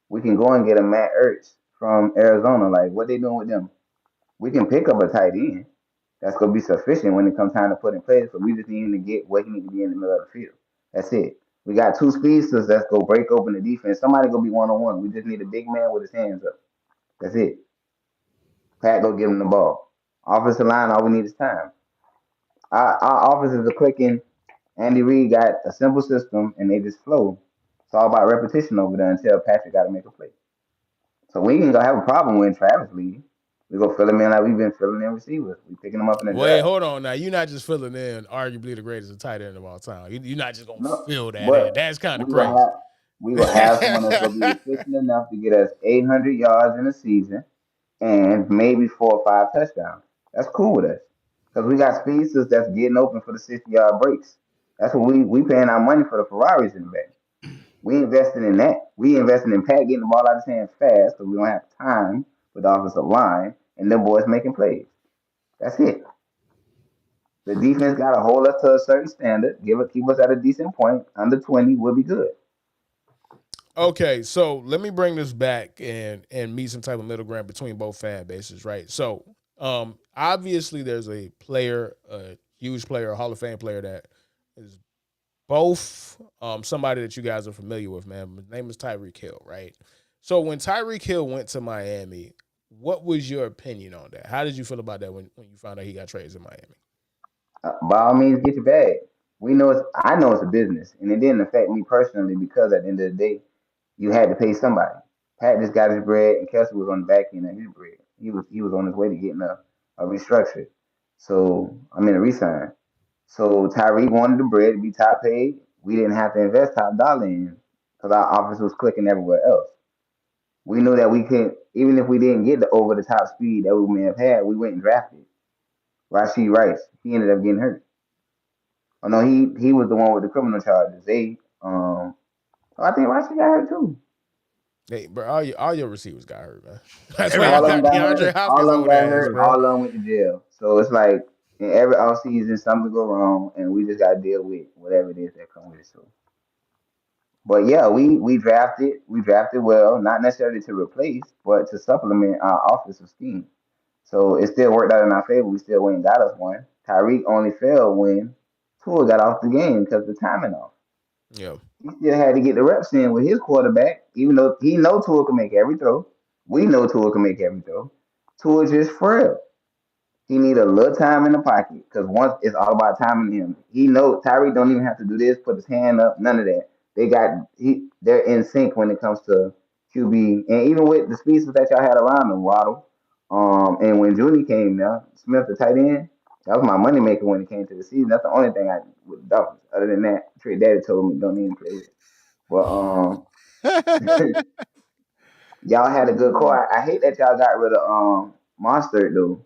We can go and get a Matt Ertz from Arizona. Like what they doing with them? We can pick up a tight end. That's gonna be sufficient when it comes time to put in place. But we just need him to get what he needs to be in the middle of the field. That's it. We got 2 speedsters that's gonna break open the defense. Somebody gonna be 1-on-1. We just need a big man with his hands up. That's it. Pat go give him the ball. Offensive line, all we need is time. Our offenses are clicking. Andy Reid got a simple system and they just flow. It's all about repetition over there until Patrick got to make a play. So we ain't gonna have a problem when Travis leaves. We go fill him in like we've been filling in receivers. We picking them up in the Wait, draft. hold on now. You're not just filling in arguably the greatest tight end of all time. You're not just gonna No, fill that but in. That's kind of we gonna crazy. have we gonna have someone that's gonna be efficient enough to get us 800 yards in a season and maybe 4 or 5 touchdowns. That's cool with us because we got speedsters that's getting open for the 60-yard breaks. That's what we paying our money for the Ferraris in the back. We invested in that. We invested in Pat getting the ball out of his hands fast because we don't have time with the offensive line and them boys making plays. That's it. The defense got to hold us to a certain standard, keep us at a decent point. Under 20, we'll be good. Okay, so let me bring this back and meet some type of middle ground between both fan bases, right? So, obviously, there's a player, a huge player, a Hall of Fame player that is both somebody that you guys are familiar with, man. His name is Tyreek Hill, right? So when Tyreek Hill went to Miami, what was your opinion on that? How did you feel about that when you found out he got traded to Miami? By all means, get your bag. I know it's a business, and it didn't affect me personally because at the end of the day, you had to pay somebody. Pat just got his bread, and Kelsey was on the back end of his bread. He was on his way to getting a restructure. So I mean a resign. So Tyreek wanted the bread to be top paid. We didn't have to invest top dollar in because our office was clicking everywhere else. We knew that we could, even if we didn't get the over the top speed that we may have had, we went and drafted Rashee Rice. He ended up getting hurt. Oh no, he was the one with the criminal charges. I think Rashee got hurt too. Hey, bro, all your receivers got hurt, man. That's why All you of them got got DeAndre hurt. All Hopkins of them on got that ass, hurt. bro. All of them went to jail. So it's like in every off season something go wrong, and we just got to deal with whatever it is that come with it. So, but yeah, we drafted well, not necessarily to replace, but to supplement our offensive scheme. So it still worked out in our favor. We still went and got us one. Tyreek only fell when Tua got off the game because the timing off. Yeah. He still had to get the reps in with his quarterback, even though he know Tua can make every throw. We know Tua can make every throw. Tua just frail. He need a little time in the pocket because once it's all about timing him. He know Tyreek don't even have to do this, put his hand up, none of that. they're in sync when it comes to QB, and even with the pieces that y'all had around them, Waddle. And when Junie came now, Smith the tight end, that was my money maker when it came to the season. That's the only thing I with the Dolphins. Other than that, Trey Daddy told me don't even play with. But y'all had a good core. I hate that y'all got rid of Monster though.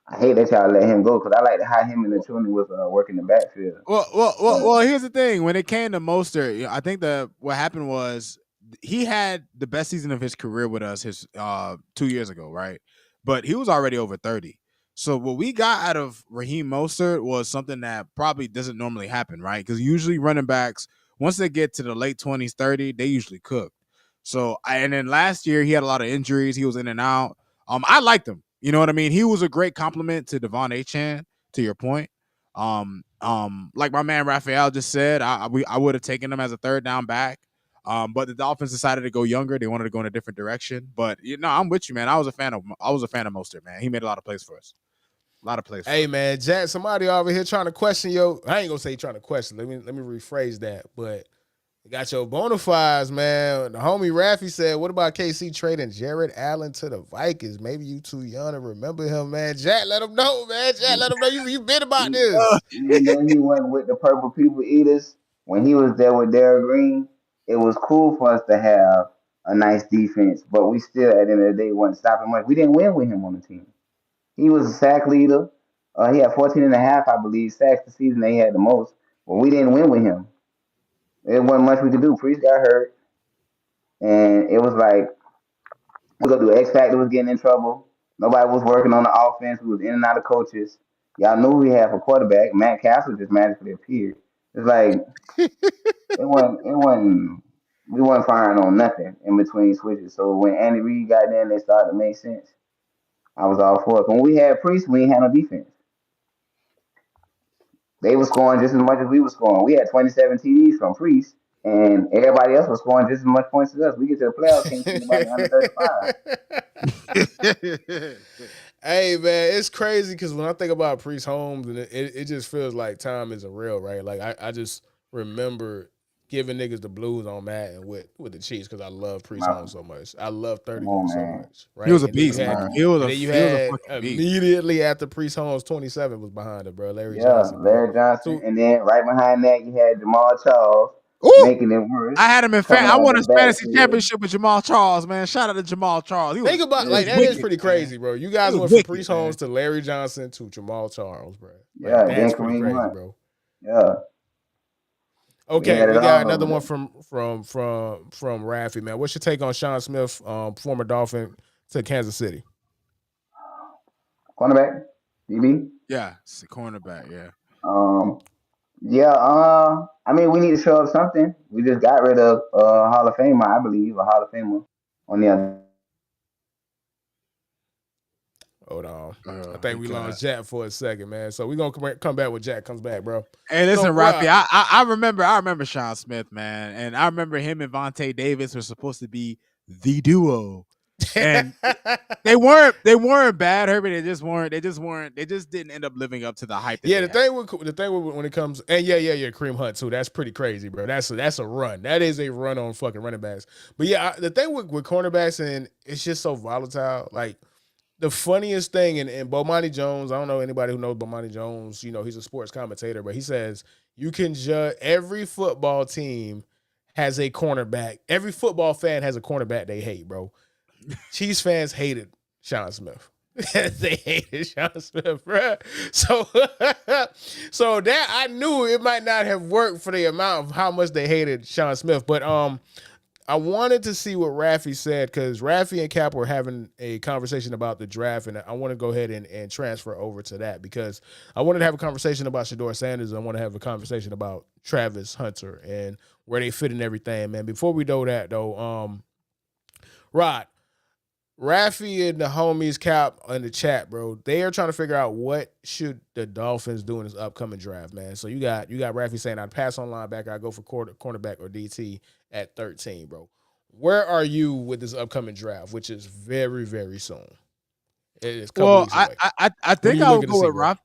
I hate that y'all let him go because I like to how him and the Tune was working the backfield. Well. Here's the thing: when it came to Mostert, I think that what happened was he had the best season of his career with us 2 years ago, right? But he was already over 30. So what we got out of Raheem Mostert was something that probably doesn't normally happen, right? Because usually running backs, once they get to the late 20s, 30, they usually cook. So and then last year he had a lot of injuries. He was in and out. I liked him. You know what I mean? He was a great compliment to Devon Achane, to your point. Like my man Raphael just said, I would have taken him as a third down back. But the Dolphins decided to go younger. They wanted to go in a different direction. But I'm with you, man. I was a fan of Mostert, man. He made a lot of plays for us. A lot of plays. Hey, man, Jack, somebody over here trying to question yo. I ain't gonna say trying to question. Let me rephrase that. But you got your bona fides, man. The homie Raffy said, what about KC trading Jared Allen to the Vikings? Maybe you too young to remember him, man. Jack, let him know, man. Jack, let him know you been about this. Even though he went with the Purple People Eaters, when he was there with Darryl Green, it was cool for us to have a nice defense, but we still, at the end of the day, wasn't stopping much. We didn't win with him on the team. He was a sack leader. He had 14 and a half, I believe, sacks the season that he had the most, but we didn't win with him. There wasn't much we could do. Priest got hurt, and it was like, we go through X Factor was getting in trouble. Nobody was working on the offense. We was in and out of coaches. Y'all knew we had for quarterback. Matt Castle just magically appeared. It's like we weren't firing on nothing in between switches. So when Andy Reid got there and they started to make sense, I was all for it. When we had Priest, we ain't had no defense. They were scoring just as much as we were scoring. We had 27 TDs from Priest, and everybody else was scoring just as much points as us. We get to the playoffs, can't see anybody under 35. Hey, man, it's crazy because when I think about Priest Holmes, and it just feels like time isn't real, right? Like, I just remember giving niggas the blues on Madden with the Chiefs because I love Priest Holmes so much. I love 30 so much, right? He was a beast, man. He was a fucking beast. Immediately after Priest Holmes, 27 was behind it, bro. Larry Johnson. And then right behind that, you had Jamal Charles. Ooh, making it worse. I had him in I won a fantasy championship with Jamal Charles, man. Shout out to Jamal Charles. Think about that is pretty crazy, bro. You guys went from Priest Holmes to Larry Johnson to Jamal Charles, bro. Yeah, that's pretty crazy, bro. Yeah. Okay, we got another one from Raffy, man. What's your take on Sean Smith, former Dolphin, to Kansas City? Cornerback, DB. Yeah, it's a cornerback. Yeah. I mean, we need to show up something. We just got rid of Hall of Famer, I believe, a Hall of Famer on the other. Hold on. I think we lost Jack for a second, man. So we're going to come back when Jack comes back, bro. Hey, listen, Rafi, I remember Sean Smith, man. And I remember him and Vontae Davis were supposed to be the duo. And they weren't bad, Herbie. They just didn't end up living up to the hype. The thing with when it comes, and yeah, Kareem Hunt too. That's pretty crazy, bro. That's a run. That is a run on fucking running backs. But yeah, the thing with cornerbacks, and it's just so volatile. Like the funniest thing, and Bomani Jones, I don't know anybody who knows Bomani Jones. You know, he's a sports commentator, but he says you can judge every football team has a cornerback. Every football fan has a cornerback they hate, bro. Chiefs fans hated Sean Smith. They hated Sean Smith, bro. So that I knew it might not have worked for the amount of how much they hated Sean Smith. But I wanted to see what Raffy said because Raffy and Cap were having a conversation about the draft, and I want to go ahead and transfer over to that because I wanted to have a conversation about Shedeur Sanders. And I want to have a conversation about Travis Hunter and where they fit in everything, man. Before we do that, though, Rod, Raffy and the homies Cap in the chat, bro, they are trying to figure out what should the Dolphins do in this upcoming draft, man. So you got Raffy saying I'd pass on linebacker, I'd go for cornerback or DT at 13, bro. Where are you with this upcoming draft, which is very, very soon? It is weeks away. I think I would go with Raffy.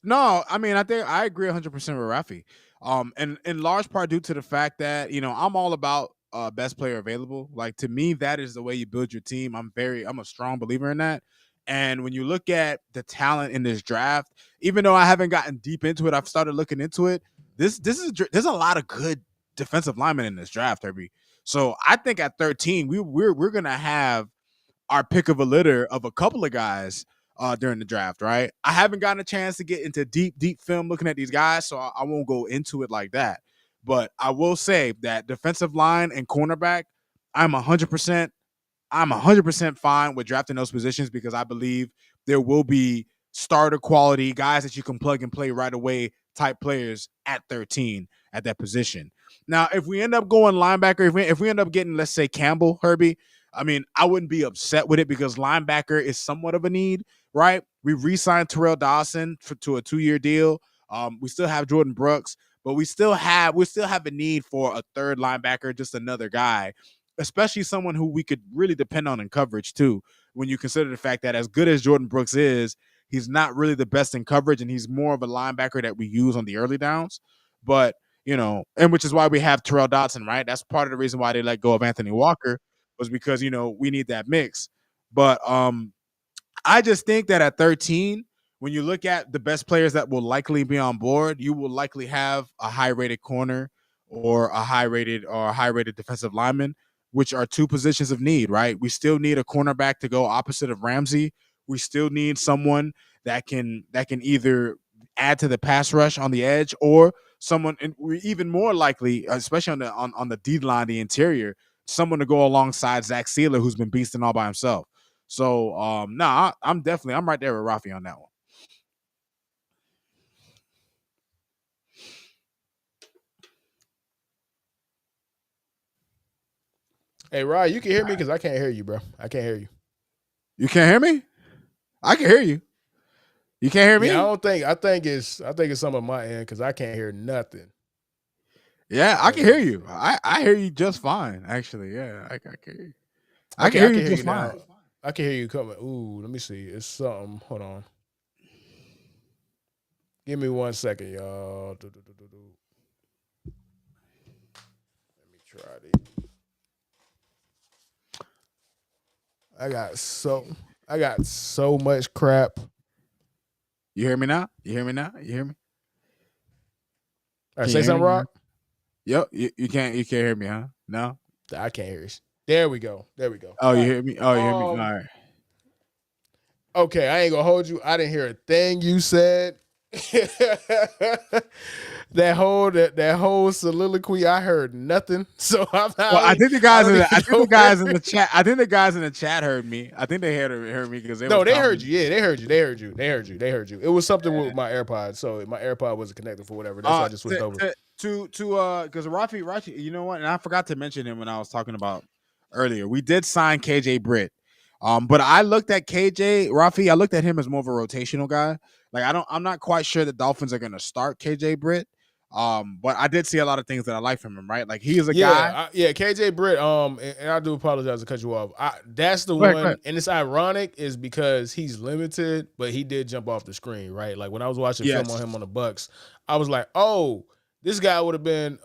No, I mean I think I agree 100% with Raffy. And in large part due to the fact that I'm all about best player available. Like to me, that is the way you build your team. I'm a strong believer in that. And when you look at the talent in this draft, even though I haven't gotten deep into it, I've started looking into it. There's a lot of good defensive linemen in this draft, Herbie. So I think at 13, we're gonna have our pick of a litter of a couple of guys during the draft, right? I haven't gotten a chance to get into deep film looking at these guys, so I won't go into it like that. But I will say that defensive line and cornerback, I'm 100%. I'm 100% fine with drafting those positions because I believe there will be starter quality guys that you can plug and play right away type players at 13 at that position. Now, if we end up going linebacker, if we end up getting, let's say, Campbell, Herbie, I mean, I wouldn't be upset with it because linebacker is somewhat of a need, right? We re-signed Terrell Dawson to a 2-year deal. We still have Jordan Brooks, but we still have a need for a third linebacker, just another guy, especially someone who we could really depend on in coverage too. When you consider the fact that as good as Jordan Brooks is, he's not really the best in coverage, and he's more of a linebacker that we use on the early downs. But and which is why we have Terrell Dodson, right? That's part of the reason why they let go of Anthony Walker was because we need that mix. But I just think that at 13, when you look at the best players that will likely be on board, you will likely have a high-rated corner or a high-rated defensive lineman, which are two positions of need, right? We still need a cornerback to go opposite of Ramsey. We still need someone that can either add to the pass rush on the edge or someone, and we're even more likely, especially on the D line, the interior, someone to go alongside Zach Sealer, who's been beasting all by himself. So, I'm right there with Rafi on that one. Hey, Ryan, you can hear me because I can't hear you, bro. I can't hear you. You can't hear me? I can hear you. You can't hear me? Yeah, I think it's some of my end because I can't hear nothing. Yeah, I can hear you. I hear you just fine, actually. Yeah, I can hear you. I can hear you just fine. Now. I can hear you coming. Ooh, let me see. It's something. Hold on. Give me 1 second, y'all. Let me try these. I got so much crap. You hear me now? You hear me now? You hear me? All right, say something, Rob. Yep, you can't hear me, huh? No, I can't hear you. There we go. Oh, you hear me? Oh, you hear me? All right. Okay, I ain't gonna hold you. I didn't hear a thing you said. that whole soliloquy, I heard nothing. So I think the guys in the chat. I think the guys in the chat heard me. I think they heard me because they heard you. Yeah, they heard you. It was something with my AirPod, so my AirPod wasn't connected for whatever. That's why I just switched over. Because Rafi, you know what? And I forgot to mention him when I was talking about earlier. We did sign KJ Britt. But I looked at Rafi. I looked at him as more of a rotational guy. Like I'm not quite sure the Dolphins are gonna start KJ Britt. But I did see a lot of things that I like from him, right? Like he is a guy. KJ Britt. And I do apologize to cut you off. That's the one, and it's ironic is because he's limited, but he did jump off the screen, right? Like when I was watching film on him on the Bucks, I was like, oh, this guy would have been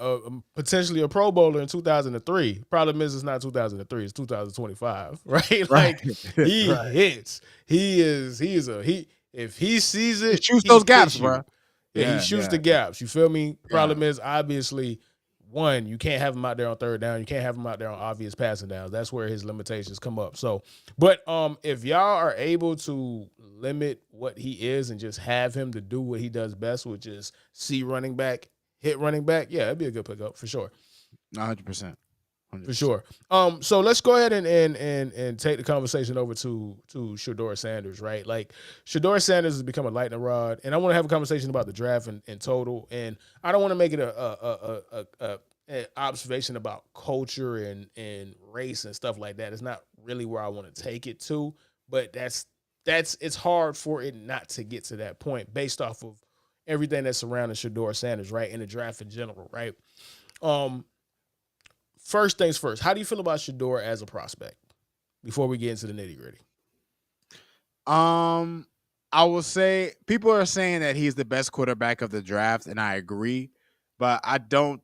potentially a Pro Bowler in 2003. Problem is, it's not 2003; it's 2025, right? Like he hits. If he sees it, he shoots those gaps, bro. Yeah, he shoots the gaps. You feel me? Problem is, obviously, one, you can't have him out there on third down. You can't have him out there on obvious passing downs. That's where his limitations come up. So, but if y'all are able to limit what he is and just have him to do what he does best, which is see running back, hit running back, yeah, it'd be a good pickup for sure. 100%. For sure. So let's go ahead and take the conversation over to Shedeur Sanders, right? Like Shedeur Sanders has become a lightning rod, and I want to have a conversation about the draft in total. And I don't want to make it an observation about culture and race and stuff like that. It's not really where I want to take it to, but it's hard for it not to get to that point based off of everything that's surrounding Shedeur Sanders, right? In the draft in general, right? First things first, how do you feel about Shedeur as a prospect before we get into the nitty-gritty? I will say people are saying that he's the best quarterback of the draft, and I agree. but I don't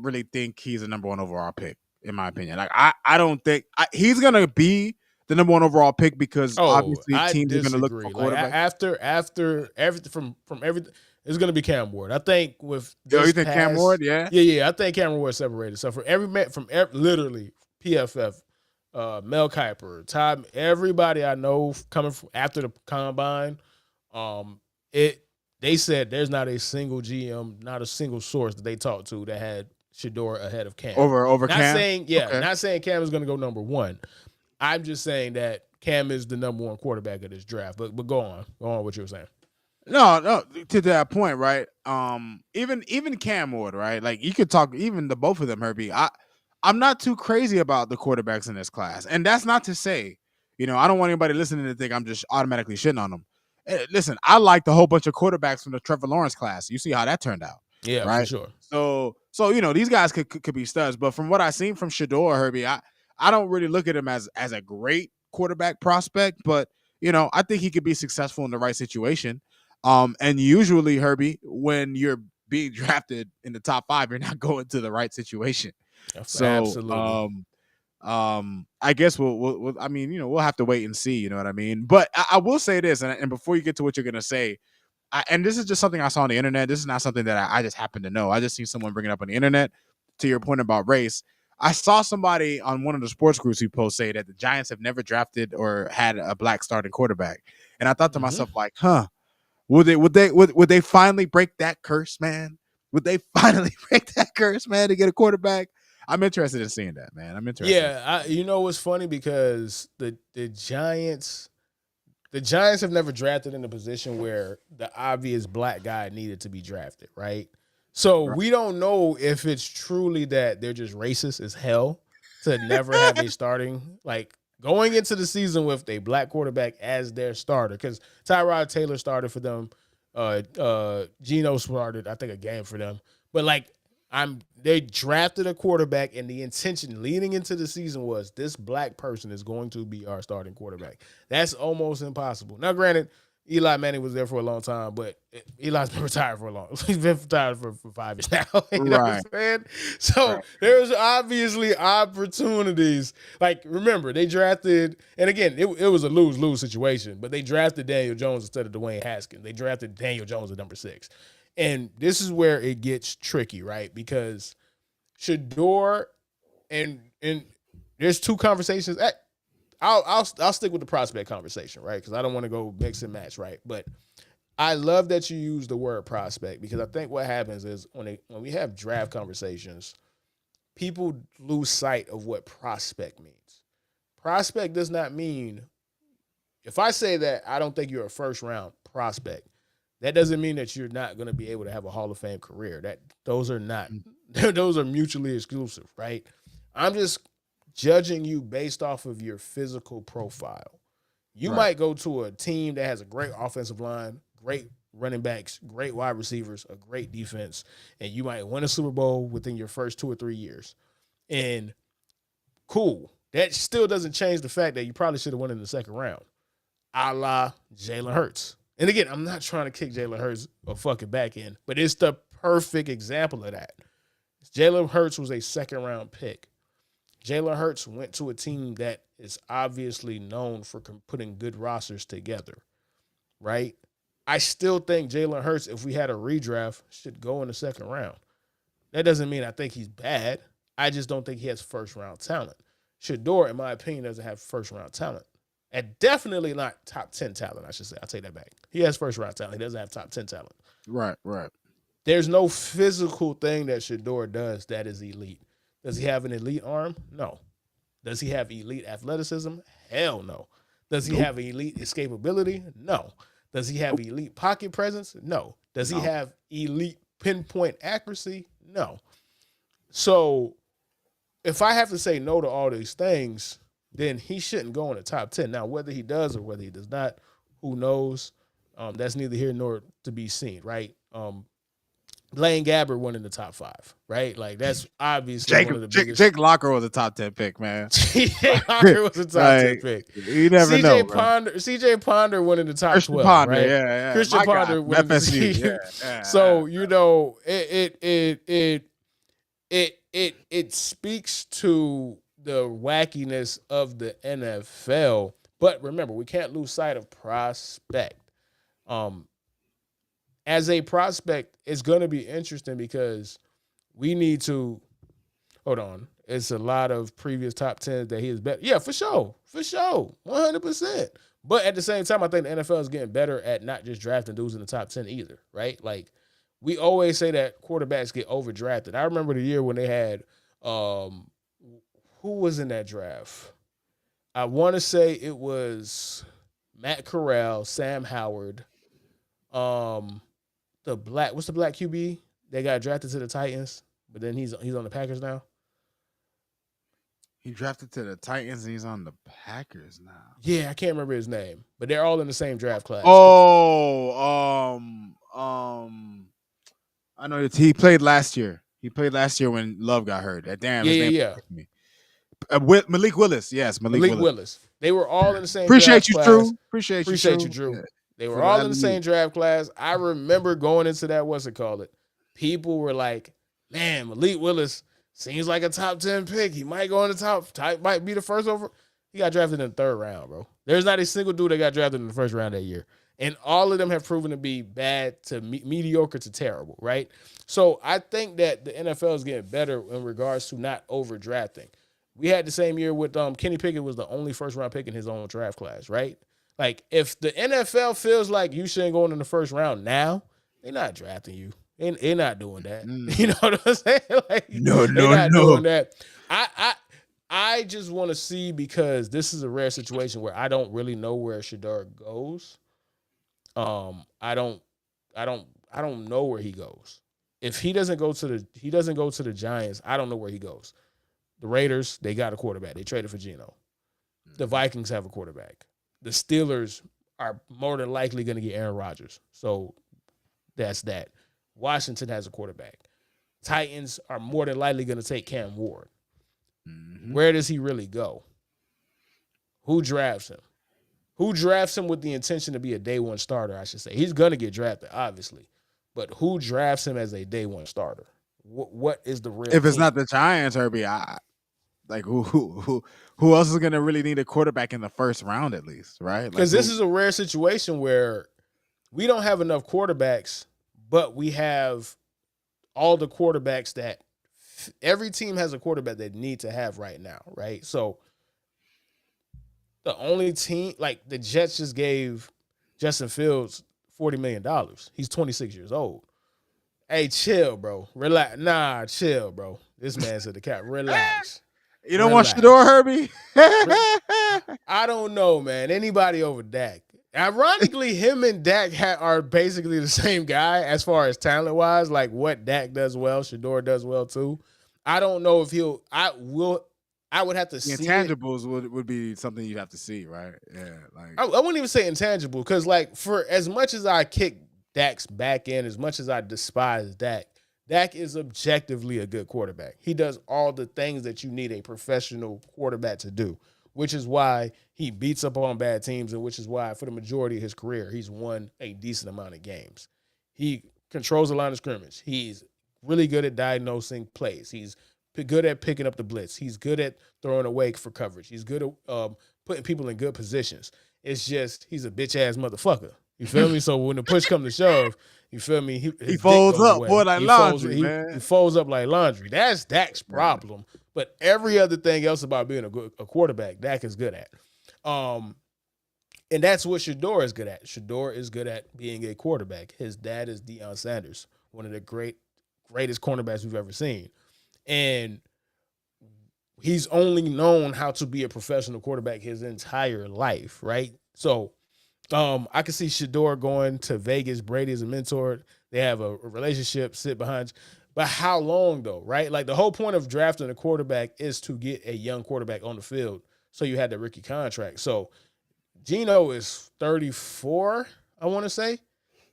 really think he's a number 1 overall pick, in my opinion. Like I don't think he's gonna be the number 1 overall pick because obviously I teams are gonna look for disagree. Like quarterbacks. after everything from everything, it's gonna be Cam Ward. I think with Yo, this you think Cam Ward? Yeah. yeah. I think Cam Ward separated. So for literally PFF, Mel Kiper, Todd, everybody I know coming from after the combine, they said there's not a single GM, not a single source that they talked to that had Shador ahead of Cam. Over not Cam? saying yeah, Okay. not saying Cam is going to go number 1. I'm just saying that Cam is the number 1 quarterback of this draft. But go on what you were saying. No, to that point, right? Even Cam Ward, right? Like you could talk even the both of them, Herbie. I'm not too crazy about the quarterbacks in this class, and that's not to say, I don't want anybody listening to think I'm just automatically shitting on them. Listen, I liked a whole bunch of quarterbacks from the Trevor Lawrence class. You see how that turned out, Yeah, right? for sure. So these guys could be studs, but from what I've seen from Shador, Herbie, I don't really look at him as a great quarterback prospect, but I think he could be successful in the right situation. And usually, Herbie, when you're being drafted in the top 5, you're not going to the right situation. So, absolutely. I guess we'll have to wait and see. You know what I mean? But I will say this, and before you get to what you're gonna say, and this is just something I saw on the internet. This is not something that I just happen to know. I just seen someone bring it up on the internet. To your point about race, I saw somebody on one of the sports groups who post say that the Giants have never drafted or had a black starting quarterback, and I thought to myself like, would they finally break that curse, man? Would they finally break that curse, man, to get a quarterback? I'm interested in seeing that, man. I'm interested. Yeah, what's funny because the Giants have never drafted in a position where the obvious black guy needed to be drafted, right? So we don't know if it's truly that they're just racist as hell to never have a starting, like going into the season with a black quarterback as their starter, because Tyrod Taylor started for them. Geno started, I think, a game for them. But like they drafted a quarterback, and the intention leading into the season was this black person is going to be our starting quarterback. That's almost impossible. Now, granted, Eli Manning was there for a long time, but Eli's been retired for a long. He's been retired for 5 years now. You know what I'm saying? So there's obviously opportunities. Like, remember, they drafted, and again, it was a lose-lose situation, but they drafted Daniel Jones instead of Dwayne Haskins. They drafted Daniel Jones at number 6. And this is where it gets tricky, right? Because Shador and there's 2 conversations. I'll stick with the prospect conversation, right? Because I don't want to go mix and match, right? But I love that you use the word prospect, because I think what happens is when we have draft conversations, people lose sight of what prospect means. Prospect does not mean, if I say that I don't think you're a first round prospect, that doesn't mean that you're not going to be able to have a Hall of Fame career. Those are mutually exclusive, right? I'm just judging you based off of your physical profile. You might go to a team that has a great offensive line, great running backs, great wide receivers, a great defense, and you might win a Super Bowl within your first 2 or 3 years. And cool. That still doesn't change the fact that you probably should have won in the second round, a la Jalen Hurts. And again, I'm not trying to kick Jalen Hurts a fucking back end, but it's the perfect example of that. Jalen Hurts was a second-round pick. Jalen Hurts went to a team that is obviously known for putting good rosters together, right? I still think Jalen Hurts, if we had a redraft, should go in the second round. That doesn't mean I think he's bad. I just don't think he has first-round talent. Shador, in my opinion, doesn't have first-round talent. And definitely not top 10 talent, I should say. I'll take that back. He has first-round talent. He doesn't have top 10 talent. Right. There's no physical thing that Shador does that is elite. Does he have an elite arm? No. Does he have elite athleticism? Hell no. Does he have elite escapability? No. Does he have elite pocket presence? No. Does he have elite pinpoint accuracy? No. So if I have to say no to all these things, then he shouldn't go in the top 10. Now, whether he does or whether he does not, who knows? That's neither here nor to be seen, right? Blaine Gabbert went in the top 5, right? Like that's obviously one of the biggest. Jake Locker was a top 10 pick, man. Jake Locker was a top 10 pick. You never know. CJ Ponder went in the top Christian 12, Ponder, right? yeah. Christian My Ponder God, went in the FSU. So you know, it speaks to the wackiness of the NFL. But remember, we can't lose sight of prospect. As a prospect, it's going to be interesting because we need to hold on. It's a lot of previous top 10s that he is better. Yeah, for sure. 100%. But at the same time, I think the NFL is getting better at not just drafting dudes in the top 10 either, right? Like, we always say that quarterbacks get overdrafted. I remember the year when they had, who was in that draft? I want to say it was Matt Corral, Sam Howard, what's the black QB that got drafted to the Titans, but then he's on the Packers now? He drafted to the Titans and he's on the Packers now. Yeah, I can't remember his name, but they're all in the same draft class. I know he played last year. He played last year when Love got hurt. Damn, yeah. Malik Willis. Yes, Malik Willis. They were all in the same Appreciate draft you, class. Drew. Appreciate you, Drew. Yeah. They were all in the same draft class. I remember going into that, people were like, man, Malik Willis seems like a top 10 pick. He might go in the might be the first over. He got drafted in the 3rd round, bro. There's not a single dude that got drafted in the 1st round that year. And all of them have proven to be bad to mediocre to terrible, right? So I think that the NFL is getting better in regards to not overdrafting. We had the same year with Kenny Pickett was the only 1st-round pick in his own draft class, right? Like, if the NFL feels like you shouldn't go in the 1st round now, they're not drafting you. They're not doing that. You know what I'm saying? Like, they're not doing that. I just want to see, because this is a rare situation where I don't really know where Shedeur goes. I don't know where he goes. If he doesn't go to the Giants, I don't know where he goes. The Raiders, they got a quarterback. They traded for Geno. The Vikings have a quarterback. The Steelers are more than likely going to get Aaron Rodgers. So that's that. Washington has a quarterback. Titans are more than likely going to take Cam Ward. Mm-hmm. Where does he really go? Who drafts him? Who drafts him with the intention to be a day one starter, I should say? He's going to get drafted, obviously. But who drafts him as a day one starter? What is the real If it's team? not the Giants, Herbie, like who else is going to really need a quarterback in the 1st round at least, right? Because this is a rare situation where we don't have enough quarterbacks, but we have all the quarterbacks that every team has a quarterback they need to have right now, right? So the only team, like the Jets just gave Justin Fields $40 million. He's 26 years old. Hey, chill, bro. Relax. Nah, chill, bro. This man said the cap. Relax. You don't want Shedeur, Herbie? I don't know, man. Anybody over Dak. Ironically, him and Dak are basically the same guy as far as talent-wise. Like what Dak does well, Shedeur does well too. I don't know if I would have to see intangibles would be something you'd have to see, right? Yeah, like I wouldn't even say intangible, because like for as much as I kick Dak's back end, as much as I despise Dak is objectively a good quarterback. He does all the things that you need a professional quarterback to do, which is why he beats up on bad teams, and which is why for the majority of his career he's won a decent amount of games. He controls the line of scrimmage. He's really good at diagnosing plays. He's good at picking up the blitz. He's good at throwing away for coverage. He's good at putting people in good positions. It's just he's a bitch-ass motherfucker. You feel me? So when the push comes to shove, you feel me? He folds up, boy, like laundry, man. He folds up like laundry. That's Dak's problem. But every other thing else about being a quarterback, Dak is good at. And that's what Shedeur is good at. Shedeur is good at being a quarterback. His dad is Deion Sanders, one of the greatest cornerbacks we've ever seen. And he's only known how to be a professional quarterback his entire life, right? So I can see Shedeur going to Vegas. Brady is a mentor. They have a relationship, sit behind. But how long, though, right? Like, the whole point of drafting a quarterback is to get a young quarterback on the field. So you had the rookie contract. So Geno is 34, I want to say,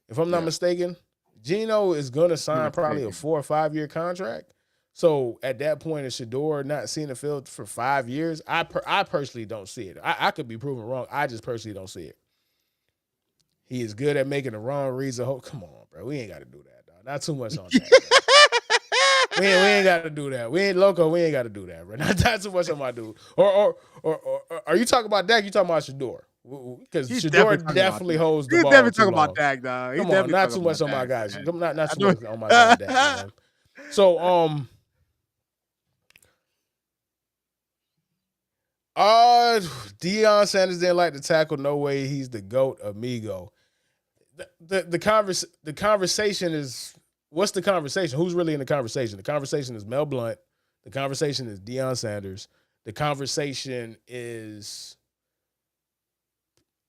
if I'm not mistaken. Geno is going to sign Not probably a taken. 4 or 5 year contract. So at that point, is Shador not seeing the field for 5 years? I personally don't see it. I could be proven wrong. I just personally don't see it. He is good at making the wrong reads. Come on, bro. We ain't got to do that, dog. Not too much on that. We ain't got to do that. We ain't loco. We ain't got to do that, bro. Not too much on my dude. Or are you talking about Dak? You talking about Shador? Because Shador definitely holds the He's ball. definitely too talking long. about Dak, dog. Come on, not too much on my guys. Not too much on my guy Dak, man. So Deion Sanders didn't like to tackle. No way, he's the GOAT, amigo. The conversation is, what's the conversation? Who's really in the conversation? The conversation is Mel Blount. The conversation is Deion Sanders. The conversation is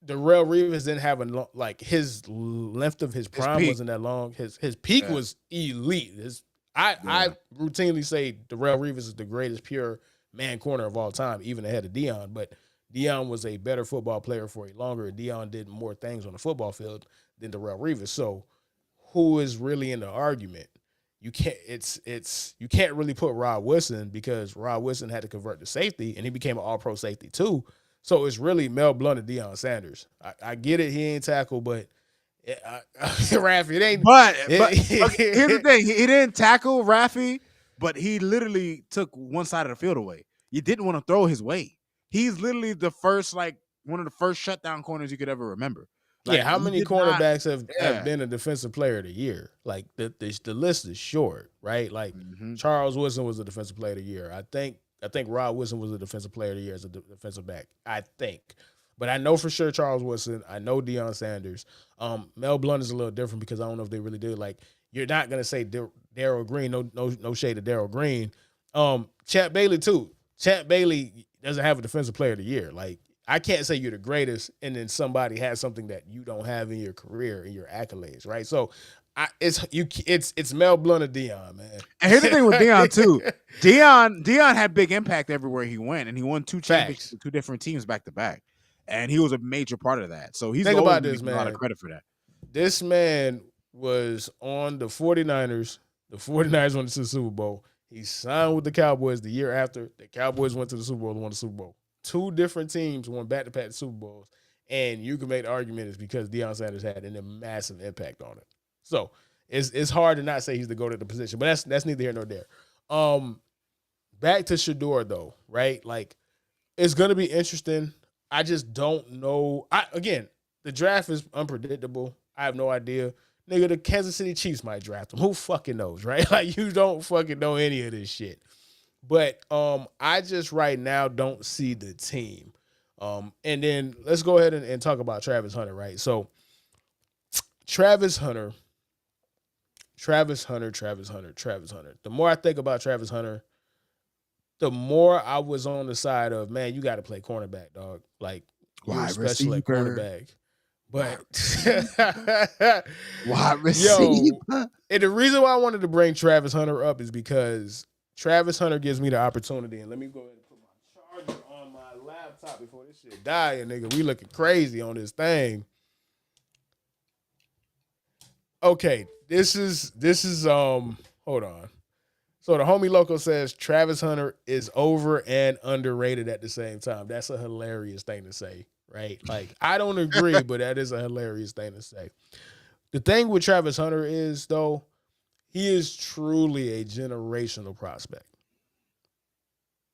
Darrelle Revis didn't have his length of his prime wasn't that long. His peak was elite. I routinely say Darrelle Revis is the greatest pure man corner of all time, even ahead of Deion. But Deion was a better football player for a longer. Deion did more things on the football field than Darrelle Revis. So who is really in the argument? You can't you can't really put Rod Wilson, because Rod Wilson had to convert to safety and he became an all-pro safety too. So it's really Mel Blount and Deion Sanders. I get it, he ain't tackle, but Rafi, it ain't. But okay, here's the thing: he didn't tackle Rafi, but he literally took one side of the field away. You didn't want to throw his way. He's literally the first, one of the first shutdown corners you could ever remember. How many cornerbacks have been a defensive player of the year? Like the list is short, right? Like Charles Woodson was a defensive player of the year. I think Rod Wilson was a defensive player of the year as a defensive back. I think. But I know for sure Charles Woodson. I know Deion Sanders. Mel Blount is a little different because I don't know if they really did. Like, you're not gonna say Darryl Green. No shade to Darryl Green. Champ Bailey too. Champ Bailey doesn't have a defensive player of the year. Like, I can't say you're the greatest and then somebody has something that you don't have in your career, in your accolades, right? So it's Mel Blount and Deion, man. And here's the thing with Deion too. Deion had big impact everywhere he went, and he won 2 championships with 2 different teams back to back. And he was a major part of that. So he's Think about this, man. A lot of credit for that. This man was on the 49ers. The 49ers went to the Super Bowl. He signed with the Cowboys the year after. The Cowboys went to the Super Bowl and won the Super Bowl. 2 different teams won back-to-back Super Bowls. And you can make the argument it's because Deion Sanders had a massive impact on it. So it's hard to not say he's the GOAT at the position. But that's neither here nor there. Back to Shador, though, right? Like, it's going to be interesting. I just don't know. Again, the draft is unpredictable. I have no idea. Nigga, the Kansas City Chiefs might draft him. Who fucking knows, right? Like, you don't fucking know any of this shit. But I just right now don't see the team. And then let's go ahead and talk about Travis Hunter, right? So Travis Hunter. The more I think about Travis Hunter, the more I was on the side of, man, you got to play cornerback, dog. Like, you're special at cornerback. But wide receiver. And the reason why I wanted to bring Travis Hunter up is because Travis Hunter gives me the opportunity. And let me go ahead and put my charger on my laptop before this shit die. And nigga, we looking crazy on this thing. Okay, this is hold on. So the homie Loco says Travis Hunter is over and underrated at the same time. That's a hilarious thing to say, right? Like, I don't agree, but that is a hilarious thing to say. The thing with Travis Hunter is, though, he is truly a generational prospect.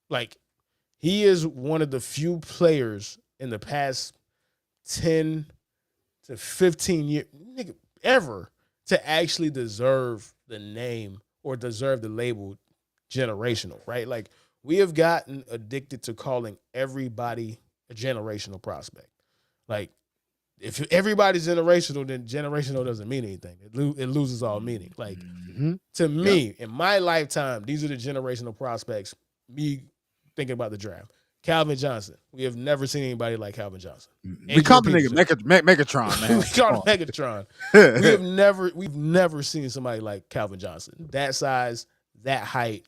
Like, he is one of the few players in the past 10 to 15 years, nigga, ever, to actually deserve the name or deserve the label generational, right? Like, we have gotten addicted to calling everybody a generational prospect. Like, if everybody's generational, then generational doesn't mean anything. It loses all meaning. Like, to me, in my lifetime, these are the generational prospects, me thinking about the draft. Calvin Johnson. We have never seen anybody like Calvin Johnson. We call the nigga Megatron, man. We call him Megatron. We've never seen somebody like Calvin Johnson. That size, that height,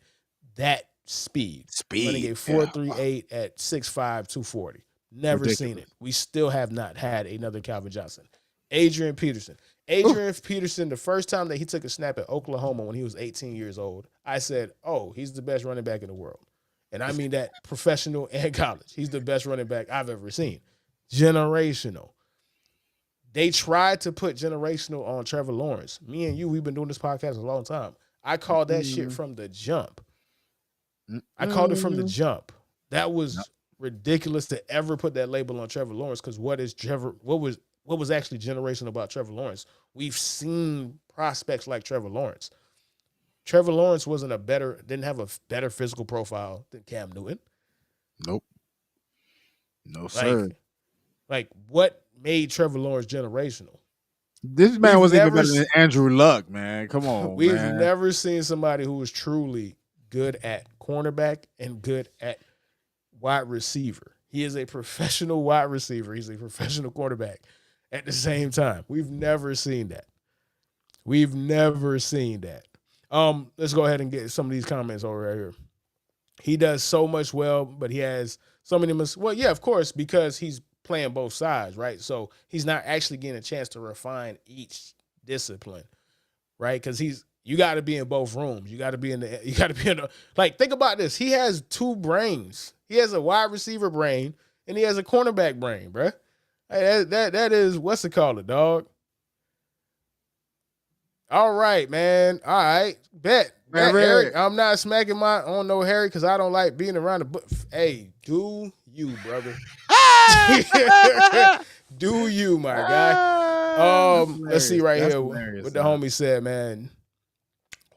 that speed. Running a 4.38 at 6'5", 240. Never seen it. We still have not had another Calvin Johnson. Adrian Peterson. Adrian Peterson, the first time that he took a snap at Oklahoma when he was 18 years old, I said, oh, he's the best running back in the world. And I mean that professional and college. He's the best running back I've ever seen. Generational. They tried to put generational on Trevor Lawrence. Me and you, we've been doing this podcast a long time. I called that shit from the jump. I called it from the jump. That was ridiculous to ever put that label on Trevor Lawrence, because what was actually generational about Trevor Lawrence? We've seen prospects like Trevor Lawrence. Trevor Lawrence didn't have a better physical profile than Cam Newton. Nope. No, sir. Like what made Trevor Lawrence generational? This man was even better than Andrew Luck, man. Come on, We've man. never seen somebody who was truly good at cornerback and good at wide receiver. He is a professional wide receiver. He's a professional quarterback at the same time. We've never seen that. We've never seen that. Let's go ahead and get some of these comments over right here. He does so much well, but he has so many well, yeah, of course, because he's playing both sides, right? So he's not actually getting a chance to refine each discipline, right? Because you got to be in both rooms. You got to be in the like, think about this. He has two brains. He has a wide receiver brain and he has a cornerback brain, bruh. Hey, that is, what's it called, dog? All right, man. All right. Bet Eric, I'm not smacking I don't know Harry because I don't like being around the hey, do you, brother. Do you, my guy. Let's see right here what the homie said, man.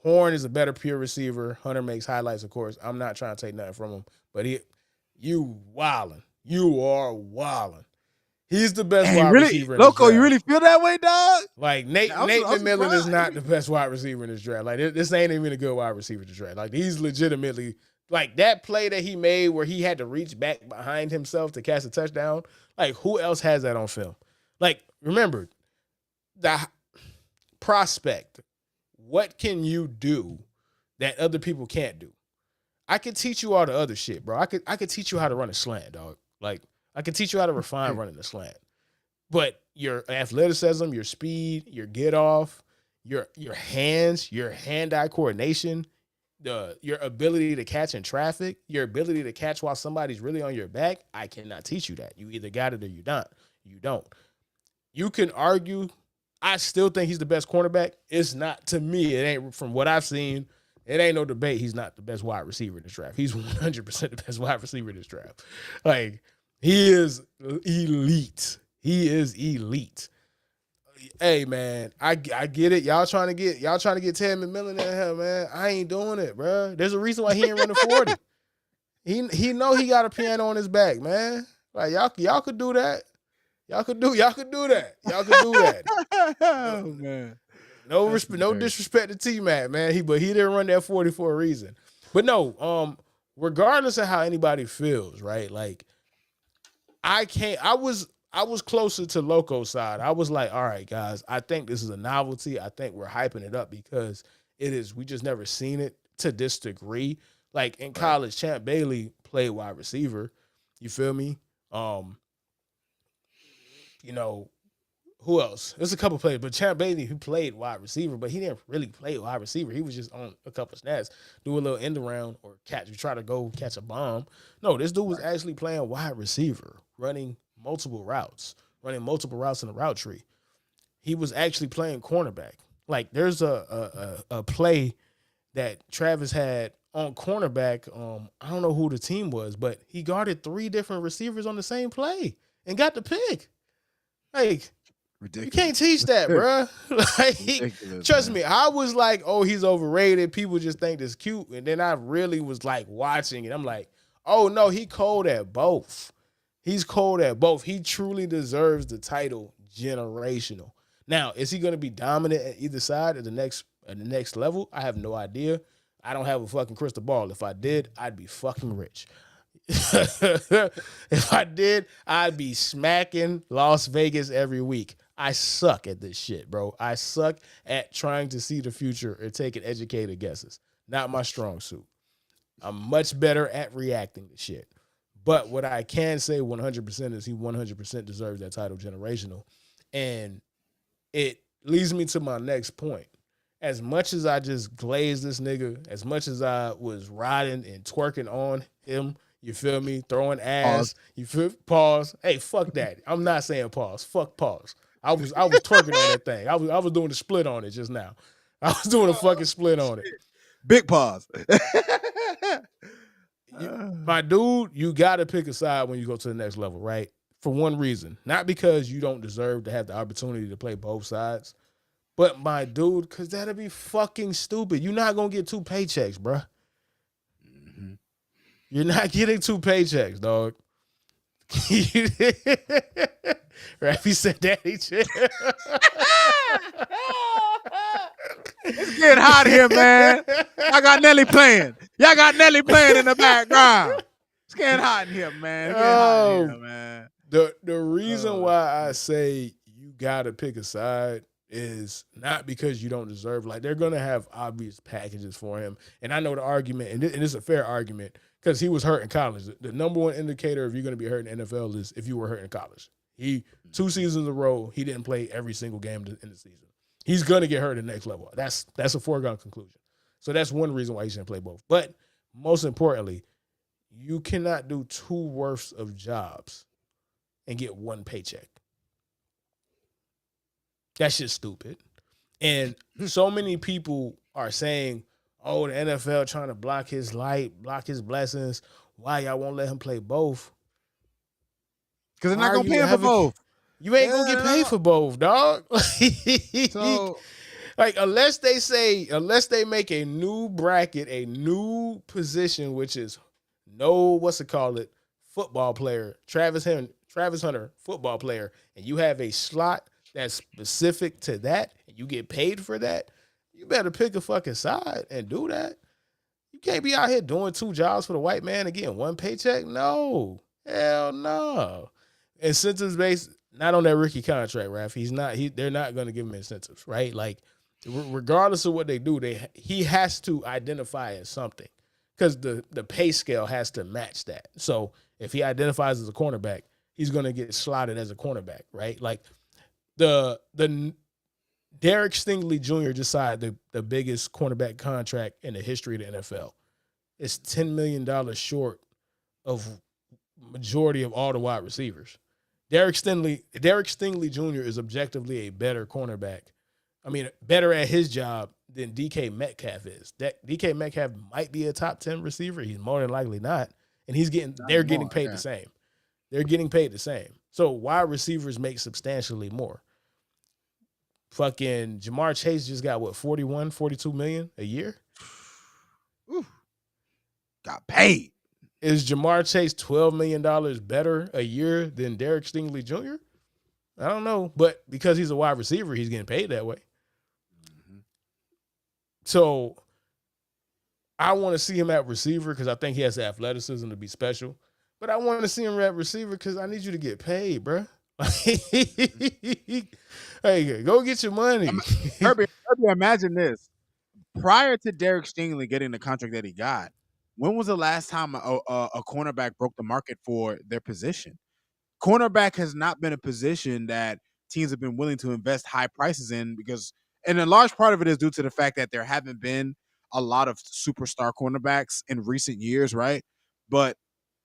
Horn is a better pure receiver. Hunter makes highlights, of course. I'm not trying to take nothing from him, but you wildin'. You are wildin'. He's the best wide receiver in this Loco, draft. you really feel that way, dog? Like, Nate McMillan is not the best wide receiver in this draft. Like, this ain't even a good wide receiver to draft. Like, he's legitimately, like, that play that he made where he had to reach back behind himself to catch a touchdown, like, who else has that on film? Like, remember, the prospect, what can you do that other people can't do? I could teach you all the other shit, bro. I could teach you how to run a slant, dog. Like, I can teach you how to refine running the slant. But your athleticism, your speed, your get off, your hands, your hand-eye coordination, your ability to catch in traffic, your ability to catch while somebody's really on your back, I cannot teach you that. You either got it or you don't. You don't. You can argue. I still think he's the best cornerback. It's not, to me, it ain't, from what I've seen, it ain't no debate. He's not the best wide receiver in this draft. He's 100% the best wide receiver in this draft. Like, he is elite. He is elite. Hey, man, I get it. Y'all trying to get Ted McMillan in here, man. I ain't doing it, bro. There's a reason why he ain't running 40. He know he got a piano on his back, man. Like, y'all could do that. Y'all could do that. Y'all could do that. Oh, man. No disrespect to T-Mac, man. But he didn't run that 40 for a reason. But no, regardless of how anybody feels, right? Like, I was closer to Loco's side. I was like, all right, guys, I think this is a novelty. I think we're hyping it up because we just never seen it to this degree. Like, in college, Champ Bailey played wide receiver. You feel me? You know, who else? There's a couple players, but Champ Bailey, who played wide receiver, but he didn't really play wide receiver. He was just on a couple of snaps, do a little end around or try to go catch a bomb. No, this dude was actually playing wide receiver, running multiple routes in the route tree. He was actually playing cornerback. Like, there's a play that Travis had on cornerback. I don't know who the team was, but he guarded 3 different receivers on the same play and got the pick. Like, ridiculous. You can't teach that, bro. Like, trust me, I was like, oh, he's overrated. People just think this cute. And then I really was like watching it. I'm like, oh no, he cold at both. He's cold at both. He truly deserves the title generational. Now, is he going to be dominant at either side at the next level? I have no idea. I don't have a fucking crystal ball. If I did, I'd be fucking rich. If I did, I'd be smacking Las Vegas every week. I suck at this shit, bro. I suck at trying to see the future or taking educated guesses. Not my strong suit. I'm much better at reacting to shit. But what I can say 100% is he 100% deserves that title generational. And it leads me to my next point. As much as I just glazed this nigga, as much as I was riding and twerking on him, you feel me? Throwing ass, you feel pause. Hey, fuck that. I'm not saying pause. Fuck pause. I was twerking on that thing. I was doing the split on it just now. I was doing a fucking split on it. Big pause. My dude, you gotta pick a side when you go to the next level, right? For one reason. Not because you don't deserve to have the opportunity to play both sides. But my dude, because that'd be fucking stupid. You're not going to get 2 paychecks, bruh. Mm-hmm. You're not getting 2 paychecks, dog. Raffy said daddy chill. It's getting hot here, man. Y'all got Nelly playing. Y'all got Nelly playing in the background. It's getting hot in here, man. It's getting hot in here, man. The reason why I say you got to pick a side is not because you don't deserve. Like, they're going to have obvious packages for him. And I know the argument, and it's a fair argument, because he was hurt in college. The number one indicator if you're going to be hurt in the NFL is if you were hurt in college. 2 seasons in a row, he didn't play every single game in the season. He's going to get hurt at the next level. That's a foregone conclusion. So that's one reason why he shouldn't play both. But most importantly, you cannot do 2 worths of jobs and get 1 paycheck. That's just stupid. And so many people are saying, oh, the NFL trying to block his light, block his blessings. Why y'all won't let him play both? Because they're not going to pay him for both. You ain't going to get paid for both, dog. So, like, unless they make a new bracket, a new position, which is football player, Travis Hunter, football player, and you have a slot that's specific to that, and you get paid for that, you better pick a fucking side and do that. You can't be out here doing 2 jobs for the white man and getting 1 paycheck. No. Hell no. Incentives based, not on that rookie contract, Raph. They're not going to give him incentives, right? Like, regardless of what they do, he has to identify as something because the pay scale has to match that. So if he identifies as a cornerback, he's going to get slotted as a cornerback, right? Like, the Derek Stingley Jr. just signed the biggest cornerback contract in the history of the NFL. It's $10 million short of majority of all the wide receivers. Derek Stingley Jr. is objectively a better cornerback. I mean, better at his job than DK Metcalf is. DK Metcalf might be a top 10 receiver. He's more than likely not. And they're getting paid the same. They're getting paid the same. So wide receivers make substantially more. Fucking Jamar Chase just got 42 million a year? Ooh. Got paid. Is Jamar Chase $12 million better a year than Derek Stingley Jr.? I don't know, but because he's a wide receiver, he's getting paid that way. Mm-hmm. So I want to see him at receiver because I think he has the athleticism to be special. But I want to see him at receiver because I need you to get paid, bro. Hey, go get your money. Herbie, imagine this. Prior to Derek Stingley getting the contract that he got, when was the last time a cornerback broke the market for their position? Cornerback has not been a position that teams have been willing to invest high prices in because, and a large part of it is due to the fact that there haven't been a lot of superstar cornerbacks in recent years, right? But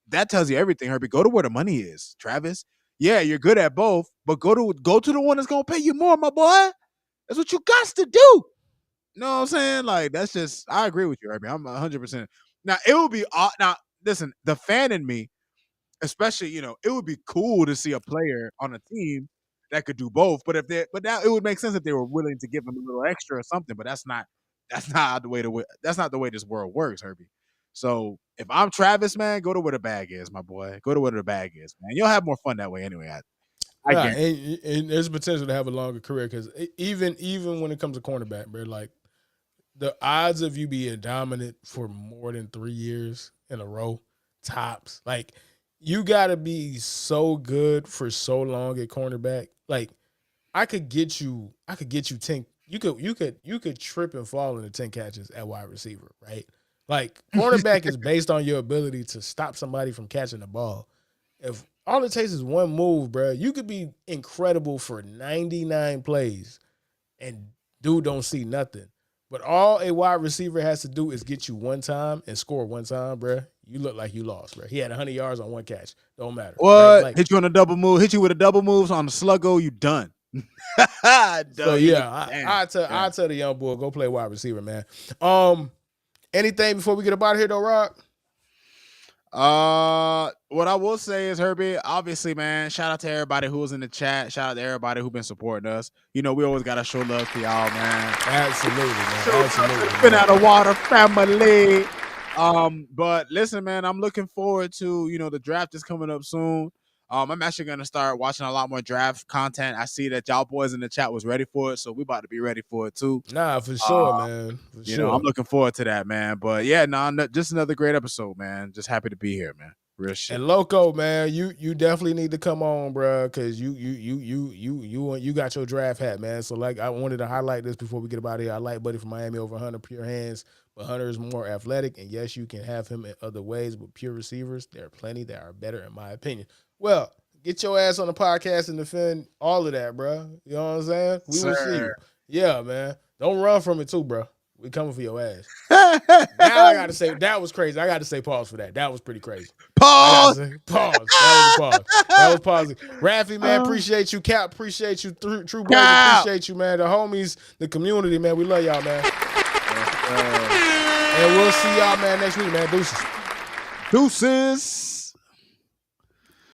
that tells you everything, Herbie. Go to where the money is, Travis. Yeah, you're good at both, but go to the one that's gonna pay you more, my boy. That's what you got to do. You know what I'm saying? Like, that's just, I agree with you, Herbie. I'm 100%. Now, it would be, now, listen, the fan in me, especially, it would be cool to see a player on a team that could do both. But now it would make sense if they were willing to give him a little extra or something. But that's not the way this world works, Herbie. So if I'm Travis, man, go to where the bag is, my boy. Go to where the bag is, man. You'll have more fun that way anyway. And there's potential to have a longer career because even when it comes to cornerback, bro, like the odds of you being dominant for more than 3 years in a row, tops, like you gotta be so good for so long at cornerback. Like I could get you 10. You could trip and fall into 10 catches at wide receiver, right? Like cornerback is based on your ability to stop somebody from catching the ball. If all it takes is one move, bro, you could be incredible for 99 plays and dude don't see nothing. But all a wide receiver has to do is get you one time and score one time, bro. You look like you lost, bro. He had 100 yards on one catch. Don't matter. What? Right? Like, Hit you on a double move. Hit you with a double moves on the sluggo. You done. so yeah, I tell the young boy go play wide receiver, man. Anything before we get up out of here though, Rob? What I will say is, Herbie, obviously, man, shout out to everybody who was in the chat. Shout out to everybody who's been supporting us. You know, we always gotta show love to y'all, man. Absolutely, man. Absolutely. Been out of water, family. But listen, man, I'm looking forward to, you know, the draft is coming up soon. I'm actually gonna start watching a lot more draft content. I see that y'all boys in the chat was ready for it, so we about to be ready for it too. Nah, for sure, man. For you know, I'm looking forward to that, man. But yeah, just another great episode, man. Just happy to be here, man. Real shit. And Loco, man, you definitely need to come on, bro, because you got your draft hat, man. So like, I wanted to highlight this before we get about here. I like Buddy from Miami over Hunter, pure hands, but Hunter is more athletic, and yes, you can have him in other ways, but pure receivers, there are plenty that are better, in my opinion. Well, get your ass on the podcast and defend all of that, bro. You know what I'm saying? We will see you. Yeah, man. Don't run from it too, bro. We coming for your ass. Now I gotta say that was crazy. I gotta say pause for that. That was pretty crazy. Pause. Pause. That was a pause. That was pausing. Raffy, man, appreciate you. Cap, appreciate you. True Boys, appreciate you, man. The homies, the community, man. We love y'all, man. And we'll see y'all, man, next week, man. Deuces. Deuces.